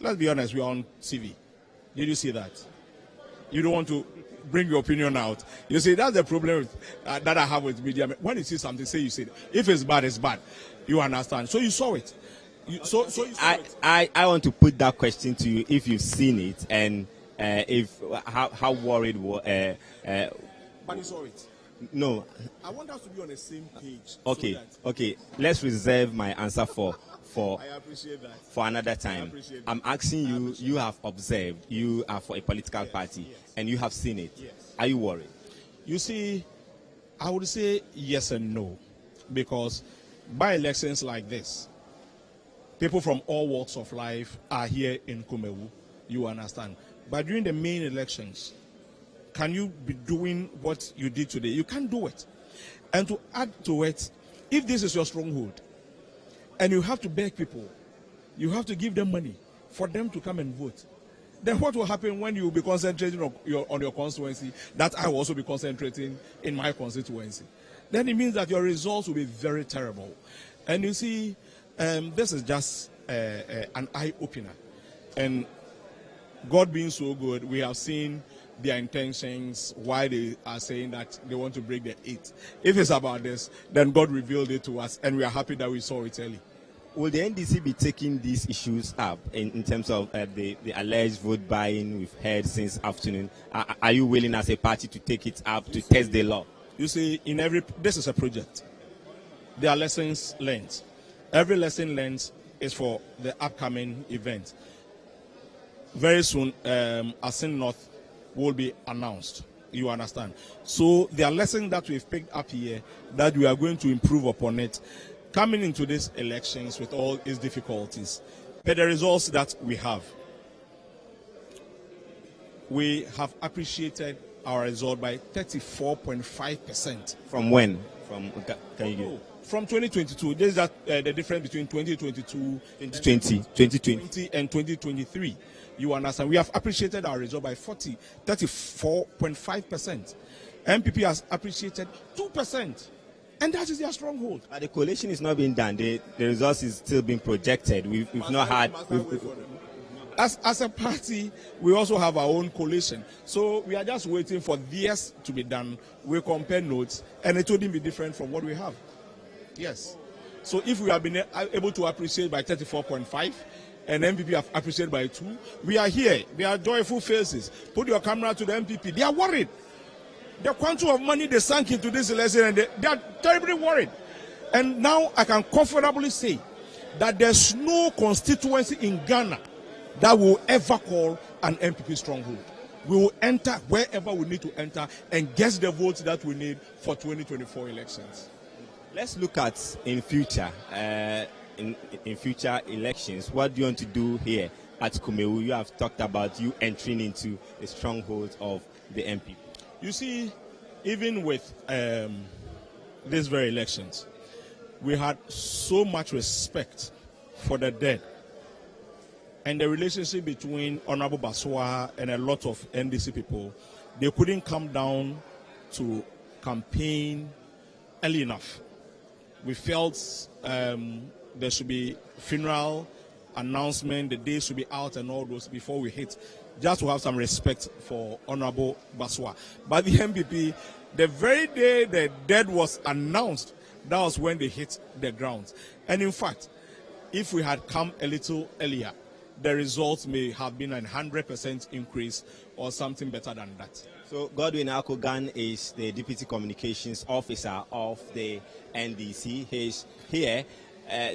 N: Let's be honest, we are on TV. Did you see that? You don't want to bring your opinion out. You see, that's the problem that I have with media. When you see something, say you see it. If it's bad, it's bad. You understand? So you saw it.
E: I want to put that question to you, if you've seen it, and how worried were.
N: But you saw it.
E: No.
N: I want us to be on the same page.
E: Okay. Okay. Let's reserve my answer for
N: I appreciate that.
E: For another time. I'm asking you. You have observed. You are for a political party, and you have seen it.
N: Yes.
E: Are you worried?
N: You see, I would say yes and no, because by elections like this, people from all walks of life are here in Kumawu. You understand? But during the main elections, can you be doing what you did today? You can't do it. And to add to it, if this is your stronghold, and you have to beg people, you have to give them money for them to come and vote, then what will happen when you will be concentrating on your constituency, that I will also be concentrating in my constituency? Then it means that your results will be very terrible. And you see, this is just an eye-opener. And God being so good, we have seen their intentions, why they are saying that they want to break the 8. If it's about this, then God revealed it to us, and we are happy that we saw it early.
E: Will the NDC be taking these issues up in terms of the alleged vote buying we've heard since afternoon? Are you willing as a party to take it up, to test the law?
N: You see, this is a project. There are lessons learned. Every lesson learned is for the upcoming event. Very soon, Asin North will be announced. You understand? So there are lessons that we've picked up here that we are going to improve upon it coming into these elections with all its difficulties. But the results that we have appreciated our result by 34.5%.
E: From when?
N: From 2022. This is the difference between 2022
E: 2020
N: and 2023. You understand? We have appreciated our result by 34.5%. MPP has appreciated 2%. And that is their stronghold.
E: But the coalition is not being done. The results is still being projected. We've not had.
N: As a party, we also have our own coalition. So we are just waiting for theirs to be done. We compare notes, and it wouldn't be different from what we have. Yes. So if we have been able to appreciate by 34.5, and MPP have appreciated by 2, we are here. They are joyful faces. Put your camera to the MPP. They are worried. The quantum of money they sank into this election, and they are terribly worried. And now I can comfortably say that there's no constituency in Ghana that will ever call an MPP stronghold. We will enter wherever we need to enter and get the votes that we need for 2024 elections.
E: Let's look at in future future elections. What do you want to do here at Kumawu? You have talked about you entering into the stronghold of the MPP.
N: You see, even with these very elections, we had so much respect for the dead. And the relationship between Honorable Baswa and a lot of NDC people, they couldn't come down to campaign early enough. We felt there should be funeral announcement, the day should be out and all those before we hit, just to have some respect for Honorable Baswa. But the MPP, the very day the death was announced, that was when they hit the ground. And in fact, if we had come a little earlier, the results may have been a 100% increase or something better than that.
E: So Godwin Akogan is the Deputy Communications Officer of the NDC. He's here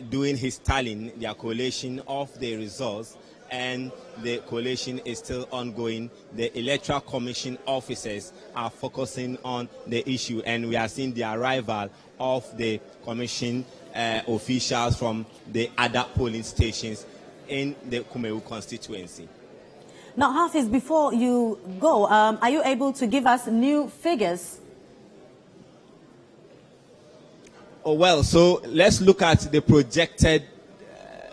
E: doing his tallying, the collation of the results, and the collation is still ongoing. The Electoral Commission officers are focusing on the issue, and we are seeing the arrival of the Commission officials from the other polling stations in the Kumawu constituency.
A: Now, Hafiz, before you go, are you able to give us new figures?
E: Oh, well, so let's look at the projected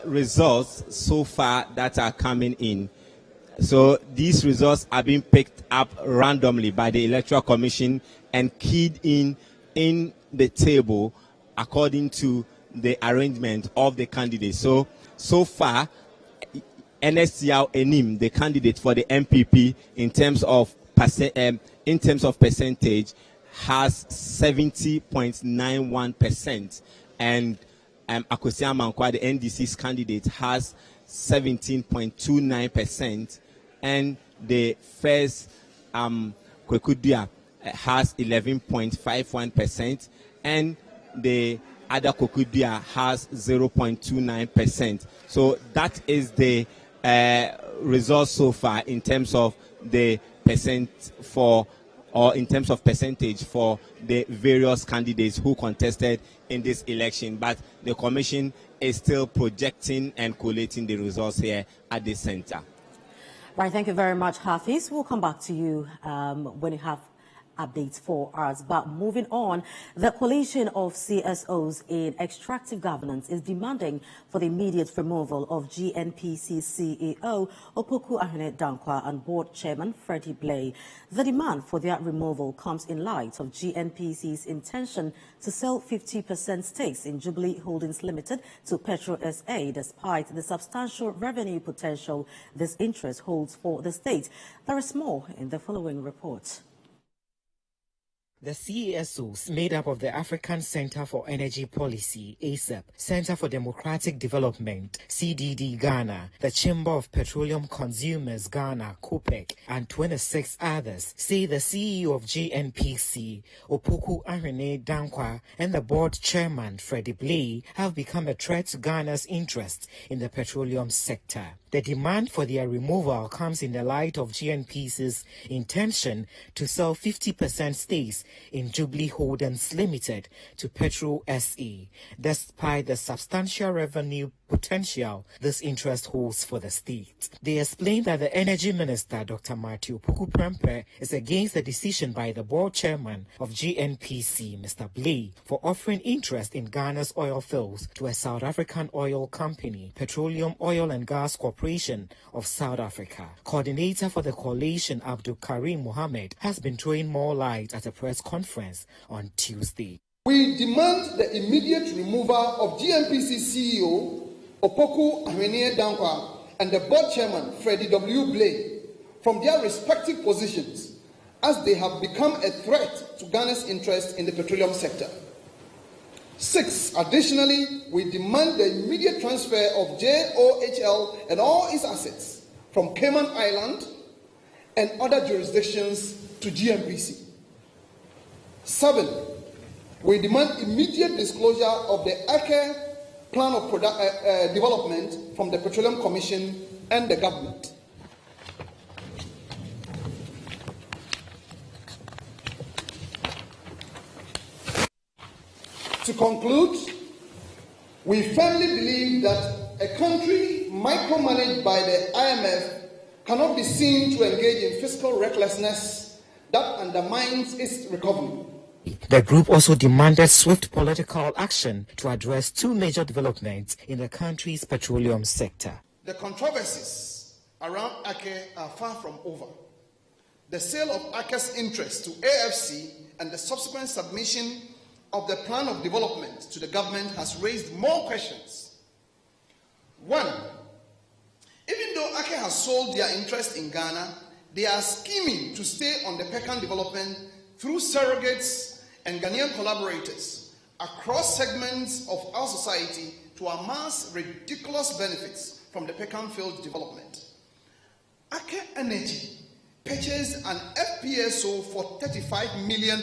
E: results so far that are coming in. So these results are being picked up randomly by the Electoral Commission and keyed in the table according to the arrangement of the candidates. So far, NSCL Enim, the candidate for the MPP, in terms of percentage, has 70.91%, and Akosua Mankwa, the NDC's candidate, has 17.29%, and the first Kwekudua has 11.51%, and the other Kwekudua has 0.29%. So that is the results so far in terms of the percentage for the various candidates who contested in this election. But the commission is still projecting and collating the results here at the center.
A: Right, thank you very much, Hafiz. We'll come back to you when you have updates for us. But moving on, the coalition of CSOs in extractive governance is demanding for the immediate removal of GNPC CEO Opoku Ahene-Dankwa and board chairman Freddie Blay. The demand for their removal comes in light of GNPC's intention to sell 50% stakes in Jubilee Holdings Limited to Petro SA, despite the substantial revenue potential this interest holds for the state. There is more in the following report.
P: The CSOs, made up of the African Center for Energy Policy, ACEP, Center for Democratic Development, CDD Ghana, the Chamber of Petroleum Consumers Ghana, COPEC, and 26 others, say the CEO of GNPC, Opoku Ahene-Dankwa, and the board chairman, Freddie Blay, have become a threat to Ghana's interests in the petroleum sector. The demand for their removal comes in the light of GNPC's intention to sell 50% stakes in Jubilee Holdings Limited to Petro SA, despite the substantial revenue potential this interest holds for the state. They explained that the Energy Minister, Dr. Matthew Puku-Prempeh, is against the decision by the board chairman of GNPC, Mr. Blay, for offering interest in Ghana's oil fields to a South African oil company, Petroleum Oil and Gas Corporation of South Africa. Coordinator for the coalition, Abdul Karim Mohammed, has been throwing more light at a press conference on Tuesday.
D: We demand the immediate removal of GNPC CEO Opoku Ahene-Dankwa and the board chairman Freddie W. Blay from their respective positions, as they have become a threat to Ghana's interest in the petroleum sector. 6. Additionally, we demand the immediate transfer of JOHL and all its assets from Cayman Island and other jurisdictions to GNPC. 7. We demand immediate disclosure of the Ake plan of development from the Petroleum Commission and the government. To conclude, we firmly believe that a country micromanaged by the IMF cannot be seen to engage in fiscal recklessness that undermines its recovery.
P: The group also demanded swift political action to address two major developments in the country's petroleum sector.
D: The controversies around ACE are far from over. The sale of ACE's interest to AFC and the subsequent submission of the plan of development to the government has raised more questions. One, even though ACE has sold their interest in Ghana, they are scheming to stay on the Pecan development through surrogates and Ghanaian collaborators across segments of our society to amass ridiculous benefits from the Pecan field development. ACE Energy purchased an FPSO for $35 million.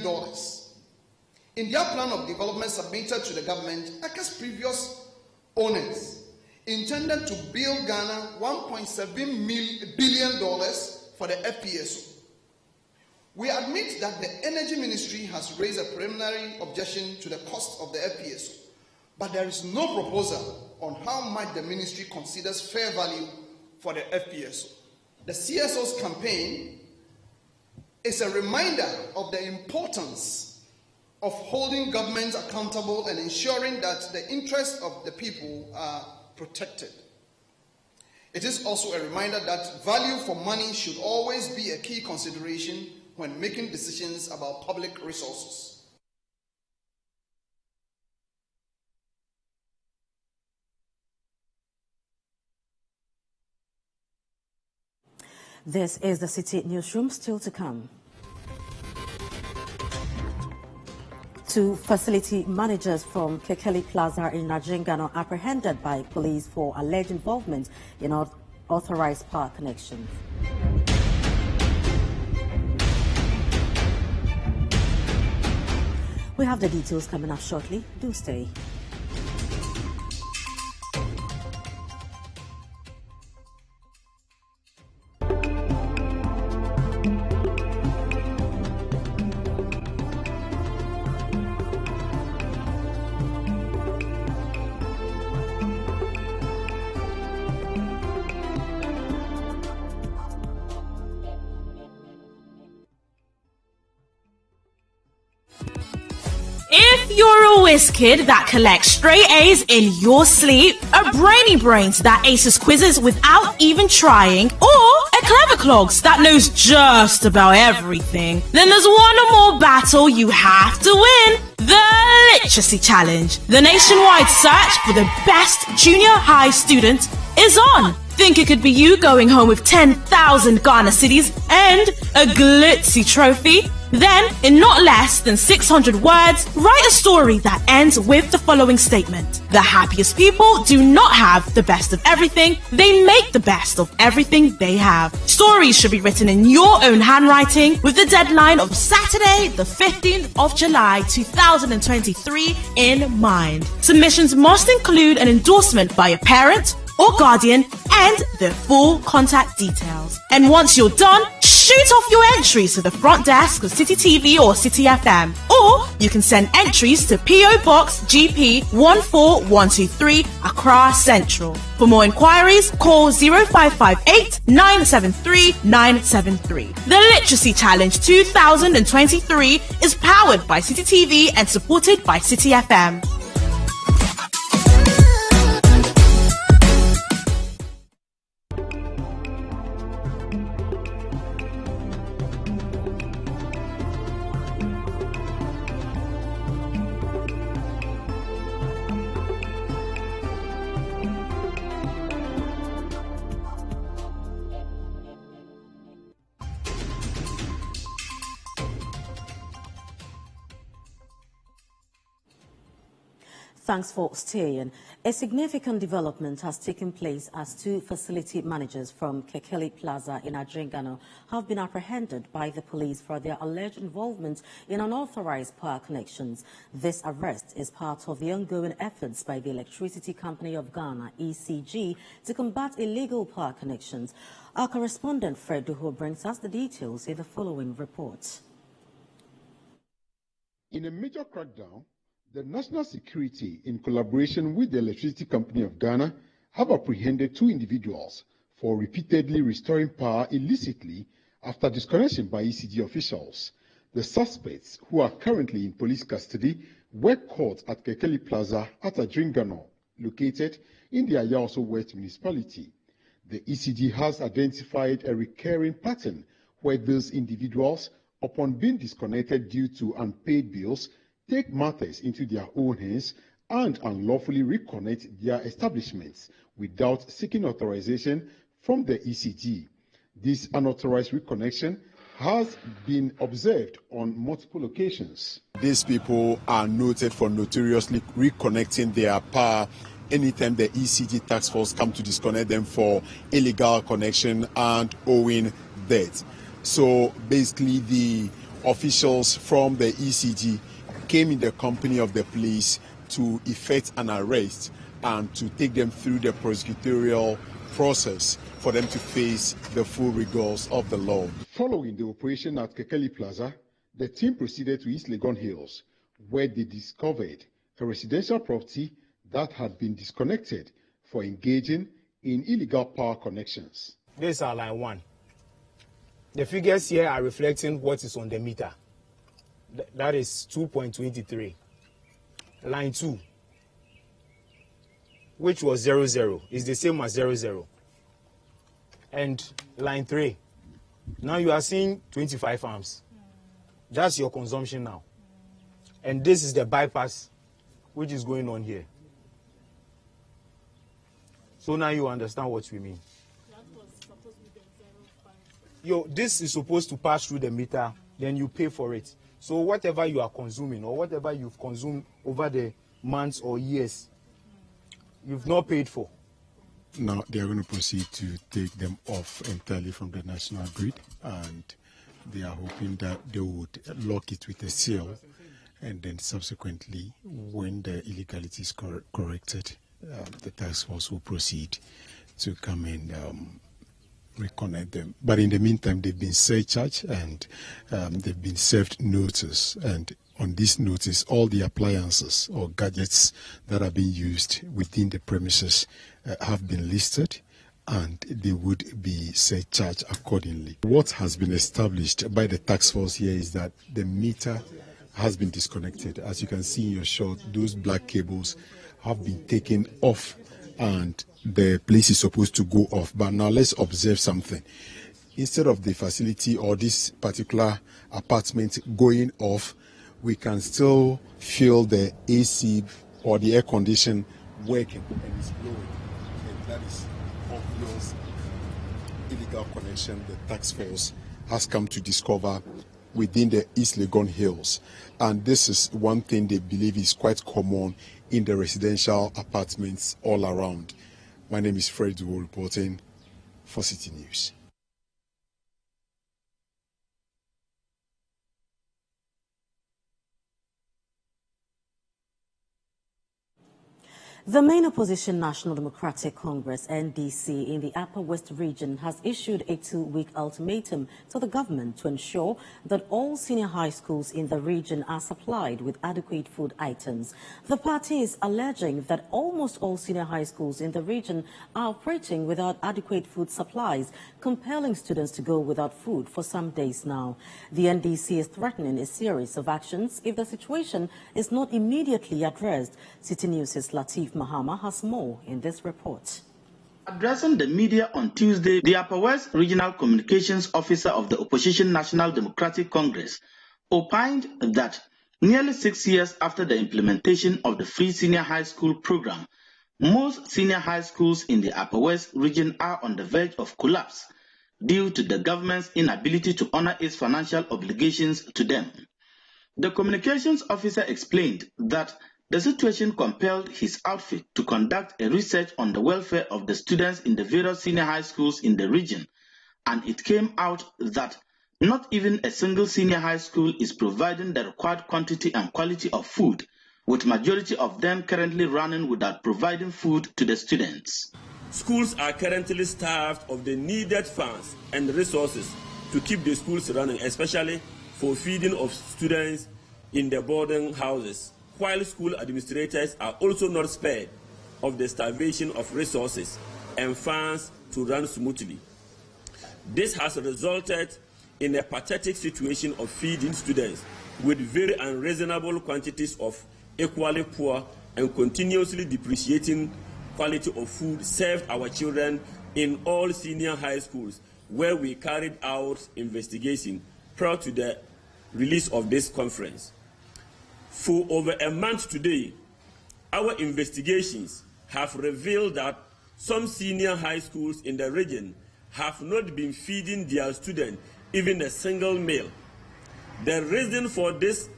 D: In their plan of development submitted to the government, ACE's previous owners intended to build Ghana $1.7 billion for the FPSO. We admit that the Energy Ministry has raised a preliminary objection to the cost of the FPSO, but there is no proposal on how much the ministry considers fair value for the FPSO. The CSO's campaign is a reminder of the importance of holding governments accountable and ensuring that the interests of the people are protected. It is also a reminder that value for money should always be a key consideration when making decisions about public resources.
A: This is the Citi Newsroom, still to come. Two facility managers from Kekeli Plaza in Najingano apprehended by police for alleged involvement in unauthorized power connections. We have the details coming up shortly. Do stay.
Q: If you're a whiz kid that collects straight A's in your sleep, a brainy brains that aces quizzes without even trying, or a clever clogs that knows just about everything, then there's one more battle you have to win. The Literacy Challenge. The nationwide search for the best junior high student is on. Think it could be you going home with 10,000 Ghana cedis and a glitzy trophy? Then, in not less than 600 words, write a story that ends with the following statement. The happiest people do not have the best of everything, they make the best of everything they have. Stories should be written in your own handwriting with the deadline of Saturday, the 15th of July 2023 in mind. Submissions must include an endorsement by a parent or guardian and their full contact details. And once you're done, shoot off your entries to the front desk of Citi TV or Citi FM. Or you can send entries to PO Box GP 14123 Accra Central. For more inquiries, call 0558 973 973. The Literacy Challenge 2023 is powered by Citi TV and supported by Citi FM.
A: Thanks for staying. A significant development has taken place as two facility managers from Kekeli Plaza in Ajingano have been apprehended by the police for their alleged involvement in unauthorized power connections. This arrest is part of the ongoing efforts by the Electricity Company of Ghana, ECG, to combat illegal power connections. Our correspondent Fred Duho brings us the details in the following report.
R: In a major crackdown, the National Security, in collaboration with the Electricity Company of Ghana, have apprehended two individuals for repeatedly restoring power illicitly After disconnection by ECG officials, the suspects, who are currently in police custody, were caught at Kekeli Plaza at Adringano, located in the Ayaoso West municipality. The ECG has identified a recurring pattern where those individuals, upon being disconnected due to unpaid bills, take matters into their own hands and unlawfully reconnect their establishments without seeking authorization from the ECG. This unauthorized reconnection has been observed on multiple occasions.
S: These people are noted for notoriously reconnecting their power anytime the ECG task force come to disconnect them for illegal connection and owing debt. So basically the officials from the ECG came in the company of the police to effect an arrest and to take them through the prosecutorial process for them to face the full rigors of the law.
R: Following the operation at Kekeli Plaza, the team proceeded to East Legon Hills, where they discovered a residential property that had been disconnected for engaging in illegal power connections.
T: This is our line 1. The figures here are reflecting what is on the meter. That is 2.23. Line 2, which was 00, is the same as 00. And line 3, now you are seeing 25 amps. That's your consumption now. And this is the bypass which is going on here. So now you understand what we mean. This is supposed to pass through the meter, then you pay for it. So whatever you are consuming or whatever you've consumed over the months or years, you've not paid for.
S: Now they are going to proceed to take them off entirely from the national grid, and they are hoping that they would lock it with a seal, and then subsequently, when the illegality is corrected, the task force will proceed to come and reconnect them. But in the meantime, they've been surcharged and they've been served notice, and on this notice, all the appliances or gadgets that are being used within the premises have been listed, and they would be surcharged accordingly. What has been established by the task force here is that the meter has been disconnected. As you can see in your shot, those black cables have been taken off, and the place is supposed to go off. But now let's observe something. Instead of the facility or this particular apartment going off, we can still feel the AC or the air condition working, and it's blowing. And that is obvious illegal connection the task force has come to discover within the East Legon Hills. And this is one thing they believe is quite common in the residential apartments all around. My name is Fred Duo, reporting for Citi News.
A: The main opposition National Democratic Congress, NDC, in the Upper West region has issued a 2-week ultimatum to the government to ensure that all senior high schools in the region are supplied with adequate food items. The party is alleging that almost all senior high schools in the region are operating without adequate food supplies, compelling students to go without food for some days now. The NDC is threatening a series of actions if the situation is not immediately addressed. Citi News' Latif Mahama has more in this report.
U: Addressing the media on Tuesday, the Upper West Regional Communications Officer of the Opposition National Democratic Congress opined that nearly 6 years after the implementation of the free senior high school program, most senior high schools in the Upper West region are on the verge of collapse due to the government's inability to honor its financial obligations to them. The communications officer explained that the situation compelled his outfit to conduct a research on the welfare of the students in the various senior high schools in the region, and it came out that not even a single senior high school is providing the required quantity and quality of food, with majority of them currently running without providing food to the students.
V: Schools are currently starved of the needed funds and resources to keep the schools running, especially for feeding of students in the boarding houses, while school administrators are also not spared of the starvation of resources and funds to run smoothly. This has resulted in a pathetic situation of feeding students with very unreasonable quantities of equally poor and continuously depreciating quality of food served our children in all senior high schools, where we carried out investigation prior to the release of this conference. For over a month today, our investigations have revealed that some senior high schools in the region have not been feeding their students even a single meal. The reason for this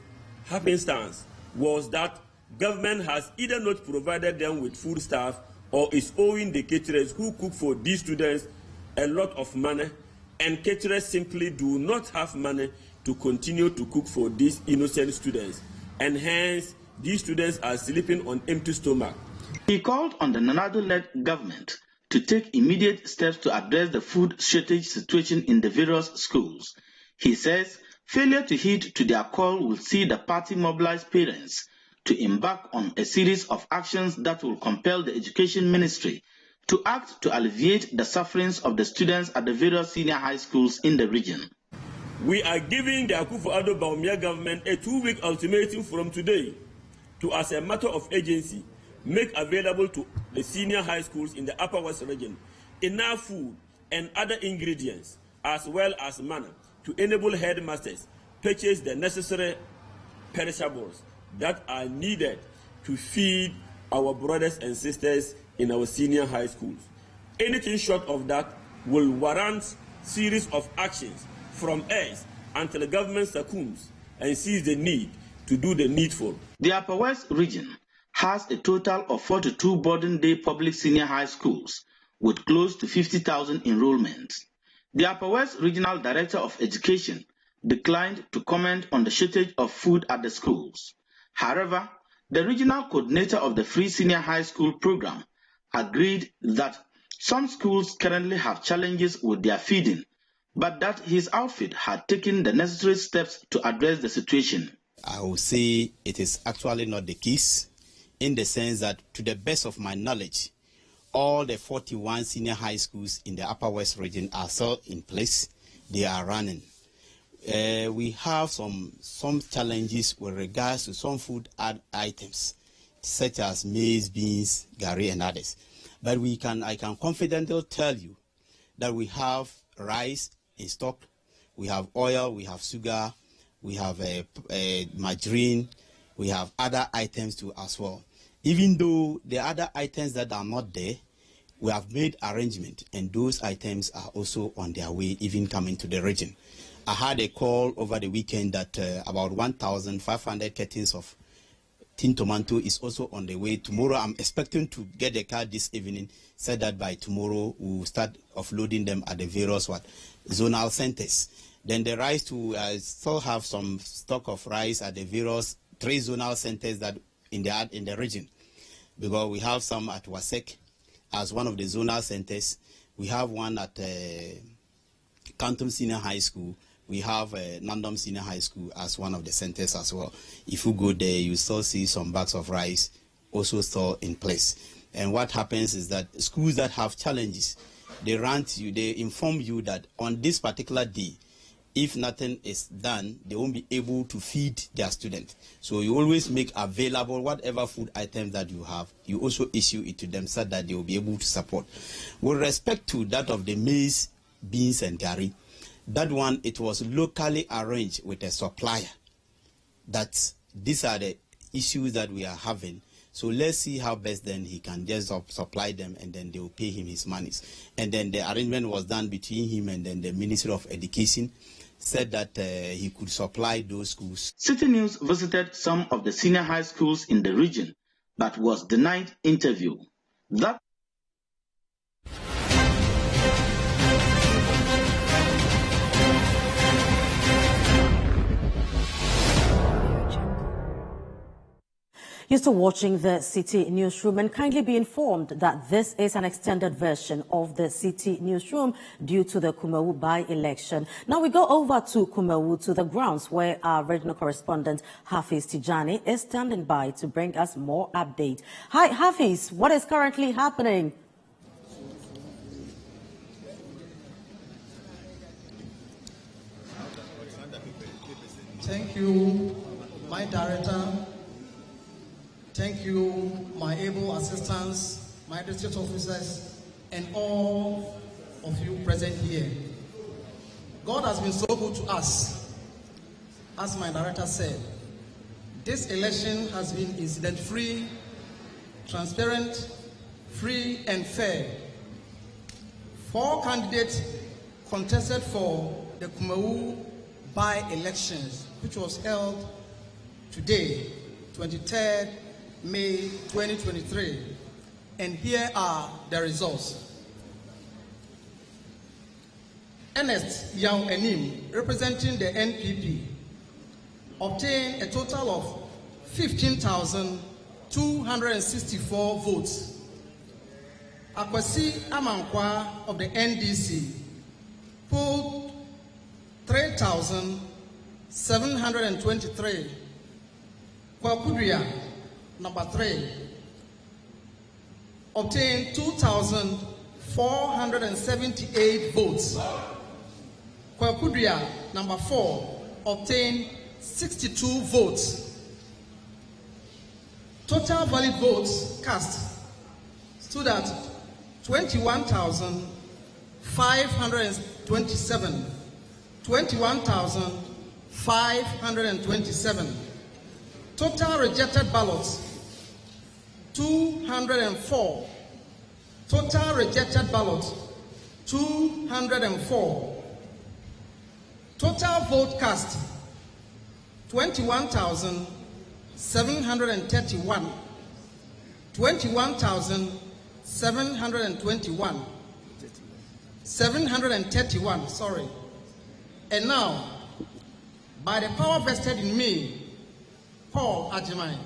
V: happenstance was that government has either not provided them with food staff or is owing the caterers who cook for these students a lot of money, and caterers simply do not have money to continue to cook for these innocent students, and hence these students are sleeping on empty stomach.
U: He called on the Nanado-led government to take immediate steps to address the food shortage situation in the various schools. He says failure to heed to their call will see the party mobilize parents to embark on a series of actions that will compel the Education Ministry to act to alleviate the sufferings of the students at the various senior high schools in the region.
V: We are giving the Akufo-Addo Bawumia government a 2-week ultimatum from today to, as a matter of agency, make available to the senior high schools in the Upper West region enough food and other ingredients as well as money to enable headmasters purchase the necessary perishables that are needed to feed our brothers and sisters in our senior high schools. Anything short of that will warrant series of actions from us until the government succumbs and sees the need to do the needful.
U: The Upper West region has a total of 42 boarding day public senior high schools with close to 50,000 enrollments. The Upper West Regional Director of Education declined to comment on the shortage of food at the schools. However, the regional coordinator of the Free Senior High School program agreed that some schools currently have challenges with their feeding, but that his outfit had taken the necessary steps to address the situation.
B: I will say it is actually not the case, in the sense that, to the best of my knowledge, all the 41 senior high schools in the Upper West region are still in place. They are running. We have some challenges with regards to some food items, such as maize, beans, gari, and others. But I can confidently tell you that we have rice in stock, we have oil, we have sugar, we have margarine, we have other items too as well. Even though the other items that are not there, we have made arrangement, and those items are also on their way, even coming to the region. I had a call over the weekend that about 1,500 cartons of tin tomato is also on the way. Tomorrow, I'm expecting to get the car this evening, said that by tomorrow we'll start offloading them at the various zonal centers. Then the rice too, I still have some stock of rice at the various 3 zonal centers that in the region, because we have some at Wasek as one of the zonal centers. We have one at Kantum Senior High School. We have Nandom Senior High School as one of the centers as well. If you go there, you still see some bags of rice also still in place. And what happens is that schools that have challenges, they inform you that on this particular day, if nothing is done, they won't be able to feed their students. So you always make available whatever food items that you have. You also issue it to them so that they will be able to support. With respect to that of the maize, beans, and gari, that one, it was locally arranged with a supplier. That these are the issues that we are having. So let's see how best then he can just supply them, and then they will pay him his monies. And then the arrangement was done between him and then the Ministry of Education, said that he could supply those schools.
U: Citi News visited some of the senior high schools in the region, but was denied interview. That
A: You're still watching the Citi Newsroom, and kindly be informed that this is an extended version of the Citi Newsroom due to the Kumawu by-election. Now we go over to Kumawu, to the grounds where our regional correspondent Hafiz Tijani is standing by to bring us more update. Hi Hafiz, what is currently happening?
F: Thank you, my director. Thank you, my able assistants, my district officers, and all of you present here. God has been so good to us. As my director said, this election has been incident-free, transparent, free, and fair. 4 candidates contested for the Kumawu by-elections, which was held today, 23rd May 2023. And here are the results. Ernest Yao Enim, representing the NPP, obtained a total of 15,264 votes. Akwasi Amankwa of the NDC polled 3,723. Kwakuduya, number 3, obtained 2,478 votes. Kwakuduya, number 4, obtained 62 votes. Total valid votes cast stood at 21,527. 21,527. Total rejected ballots 204. Total rejected ballots 204. Total vote cast 21,731. 21,721. 731, sorry. And now, by the power vested in me, Paul Ajimai,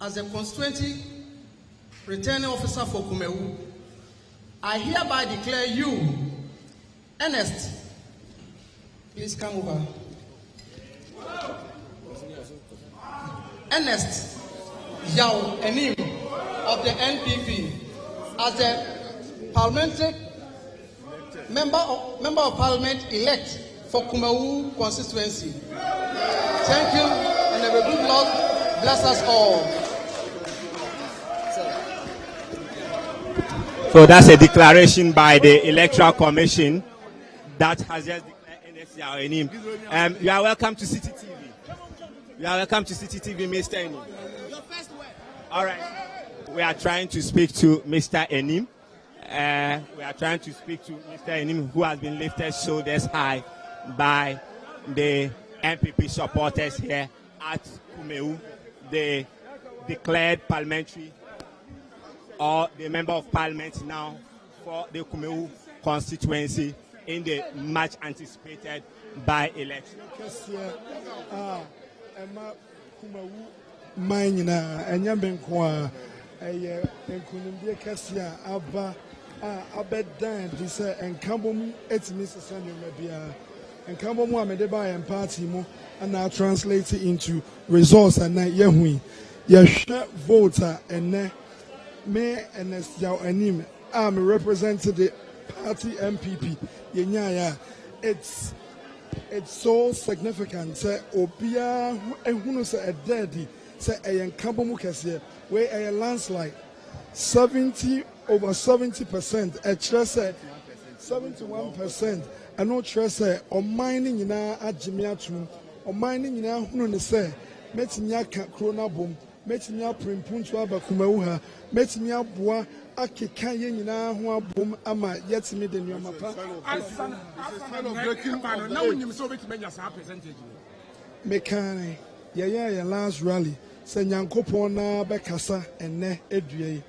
F: as a constituency returning officer for Kumawu, I hereby declare you, Ernest, please come over. Ernest Yao Enim of the NPP as the parliamentary member of parliament elect for Kumawu constituency. Thank you, and may the good Lord bless us all.
T: So that's a declaration by the Electoral Commission that has just declared Ernest Yao Enim. You are welcome to Citi TV. You are welcome to Citi TV, Mr. Enim. All right. We are trying to speak to Mr. Enim. We are trying to speak to Mr. Enim, who has been lifted shoulders high by the MPP supporters here at Kumawu, the declared parliamentary or the member of parliament now for the Kumawu constituency in the much anticipated by-election.
G: Abedan this and Cambomu etimisi sani mebia and Cambomu amedeba and party mo and now translate it into results and na yehui ye voter and me and Yao Enim I'm representing the party MPP yenyaya. It's so significant say obia ehunu say a daddy say a Cambomu kese where a landslide over 70%, a trust 71%, and no trust on mining in our Jimiatu, or mining in our Hunun say, Metinyaka Krona Boom, Metinya Primpuntua Bakumauha, Metinya Bois, Aki Kayan in our Hua Boom, Ama, yet made in your mapa. Mekane, Yaya, last rally, Senyankopona, Bekasa, and Ne Edrie.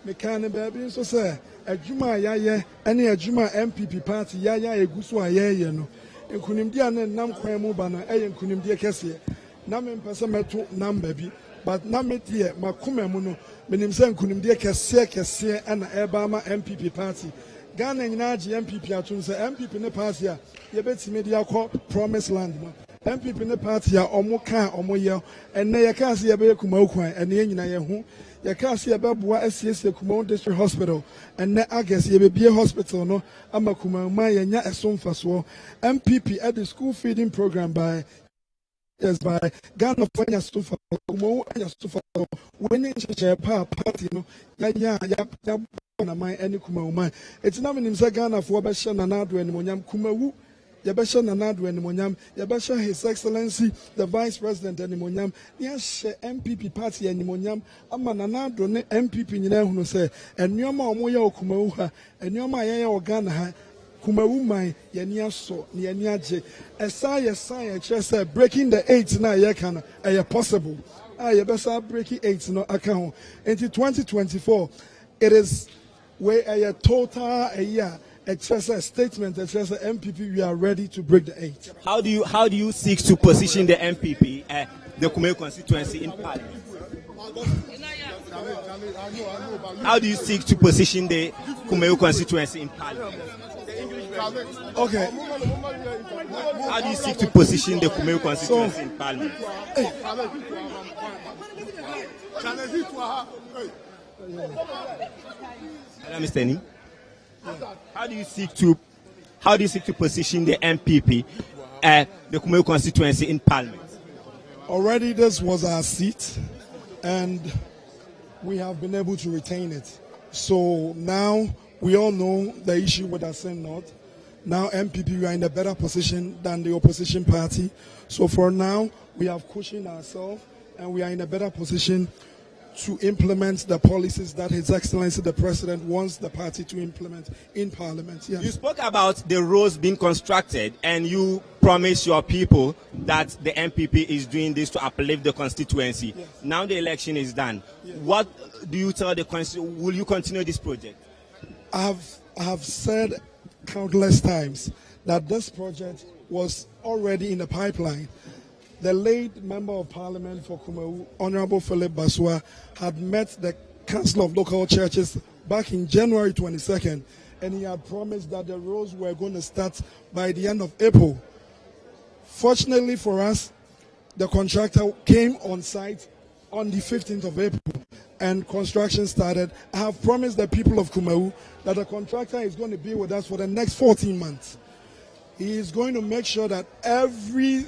G: Mekane baby so say adwuma yaya ene adwuma MPP party yaya eguso ayeye no enkunimdi ane nam kwan mu ba no eye enkunimdi kese na me mpese meto number bi but na me tie makoma mu no menim se enkunimdi kese ana eba ma MPP party Ghana nyina age MPP atum se MPP ne party a ye betime dia akọ promise land no MPP ne party a omo ka omo ye ene ye ka se ye be Kumawu kwan ene nyina ye hu ye ka se ye be boa asiesie Kumawu district hospital ene ages ye be bie hospital no ama Kumawu ma ye nya esomfaso MPP at the school feeding program by yes, by Ghana for your stuff, Kumawu and your stuff, when it's a party, yeah, my any Kumawu man. It's not in Ghana for Bashan and Adu and Monyam Kumawu. Yabasha Nanadu and Monyam, Yabasha His Excellency, the Vice President and Monyam, yes, MPP party and Monyam, Amananadu, MPP in who say, and Yama Moya Kumauha, and Yama Yaya Organa, Kumawu my Yania so, Yaniaje, Asaya, just breaking the 8 na yakana, a possible. Yabasa breaking 8 no account. Until 2024, it is where a total a year. It's just a statement. It's just an MPP. We are ready to break the 8.
T: How do you seek to position the MPP, the Kumawu constituency in Parliament? How do you seek to position the Kumawu constituency in Parliament?
G: Okay.
T: How do you seek to position the Kumawu constituency in Parliament? Hello, Mr. Ni. How do you seek to position the MPP, the Kumawu constituency in Parliament?
G: Already, this was our seat, and we have been able to retain it. So now we all know the issue with Ascent North. Now MPP, we are in a better position than the opposition party. So for now, we have cushioned ourselves, and we are in a better position to implement the policies that His Excellency the President wants the party to implement in Parliament. Yes.
T: You spoke about the roads being constructed, and you promised your people that the MPP is doing this to uplift the constituency.
G: Yes.
T: Now the election is done.
G: Yes.
T: What do you tell the constituency? Will you continue this project?
G: I have said countless times that this project was already in the pipeline. The late Member of Parliament for Kumawu, Honorable Philip Baswa, had met the Council of Local Churches back in January 22nd, and he had promised that the roads were going to start by the end of April. Fortunately for us, the contractor came on site on the 15th of April, and construction started. I have promised the people of Kumawu that the contractor is going to be with us for the next 14 months. He is going to make sure that every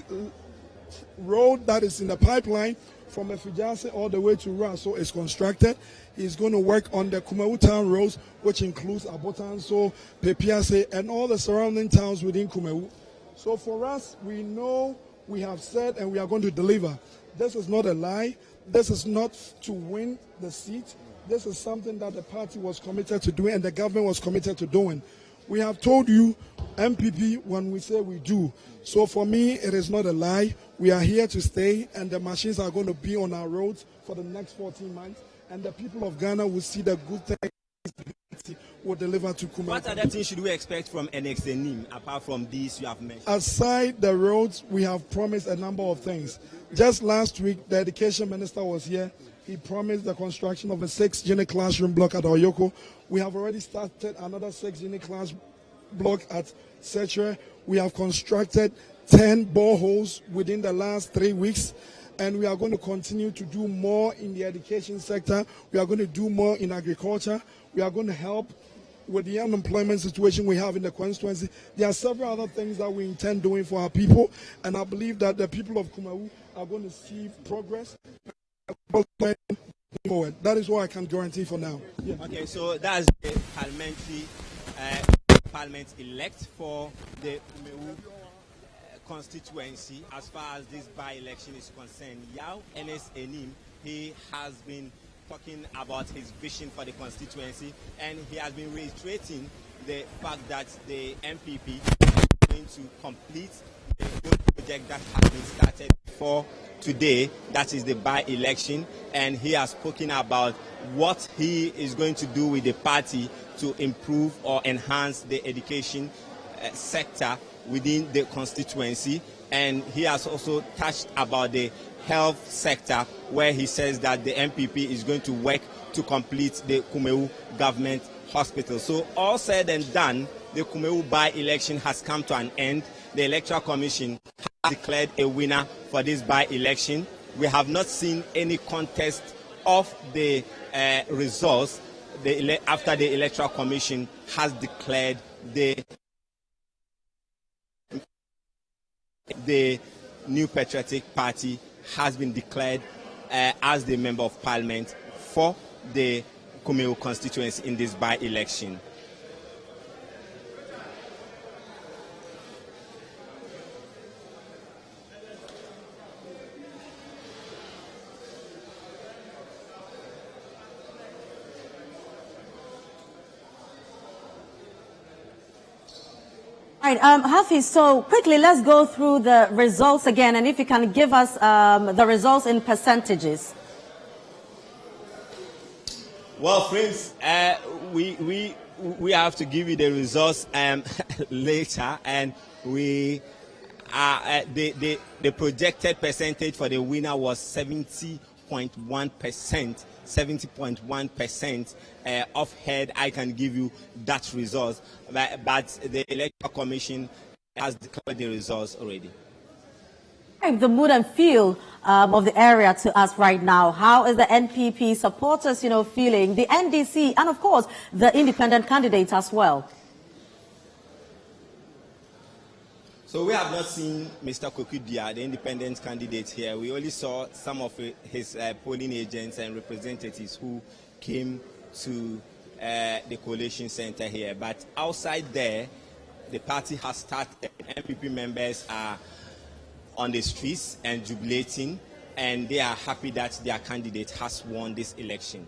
G: road that is in the pipeline from Efijase all the way to Raso is constructed. He's going to work on the Kumawu town roads, which includes Abotanso, Pepiase, and all the surrounding towns within Kumawu. So for us, we know we have said and we are going to deliver. This is not a lie. This is not to win the seat. This is something that the party was committed to doing and the government was committed to doing. We have told you, MPP, when we say we do. So for me, it is not a lie. We are here to stay, and the machines are going to be on our roads for the next 14 months, and the people of Ghana will see the good things will deliver to Kumawu.
T: What other things should we expect from NXNIM apart from these you have mentioned?
G: Aside the roads, we have promised a number of things. Just last week, the Education Minister was here. He promised the construction of a 6-unit classroom block at Oyoko. We have already started another 6-unit class block at Setre. We have constructed 10 boreholes within the last 3 weeks, and we are going to continue to do more in the education sector. We are going to do more in agriculture. We are going to help with the unemployment situation we have in the constituency. There are several other things that we intend doing for our people, and I believe that the people of Kumawu are going to see progress forward. That is what I can guarantee for now. Yeah.
T: Okay, so that's the parliamentary parliament elect for the Kumawu constituency as far as this by-election is concerned. Yao NSNIM, he has been talking about his vision for the constituency, and he has been reiterating the fact that the MPP is going to complete the good project that has been started for today, that is the by-election, and he has spoken about what he is going to do with the party to improve or enhance the education sector within the constituency, and he has also touched about the health sector, where he says that the MPP is going to work to complete the Kumawu government hospital. So all said and done, the Kumawu by-election has come to an end. The Electoral Commission has declared a winner for this by-election. We have not seen any contest of the results after the Electoral Commission has declared the
E: New Patriotic Party has been declared as the Member of Parliament for the Kumawu constituency in this by-election.
A: Right, Hafiz, so quickly, let's go through the results again, and if you can give us the results in percentages.
E: Well, friends, we have to give you the results later, and we the projected percentage for the winner was 70.1%. 70.1% off head. I can give you that result, but the Electoral Commission has declared the results already.
A: The mood and feel of the area to us right now. How is the NPP supporters, feeling? The NDC and, of course, the independent candidates as well.
E: So we have not seen Mr. Kokudia, the independent candidate here. We only saw some of his polling agents and representatives who came to the coalition center here. But outside there, the party has started. NPP members are on the streets and jubilating, and they are happy that their candidate has won this election.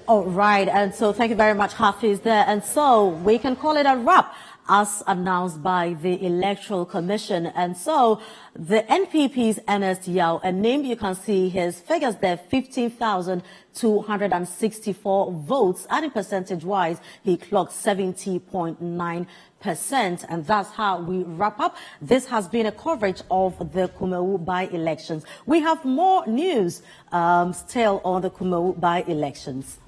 A: All right, and so thank you very much, Hafiz, there. And so we can call it a wrap as announced by the Electoral Commission. And so the NPP's Ernest Yao, a name you can see his figures there, 15,264 votes, and in percentage-wise, he clocked 70.9%. And that's how we wrap up. This has been a coverage of the Kumawu by-elections. We have more news still on the Kumawu by-elections.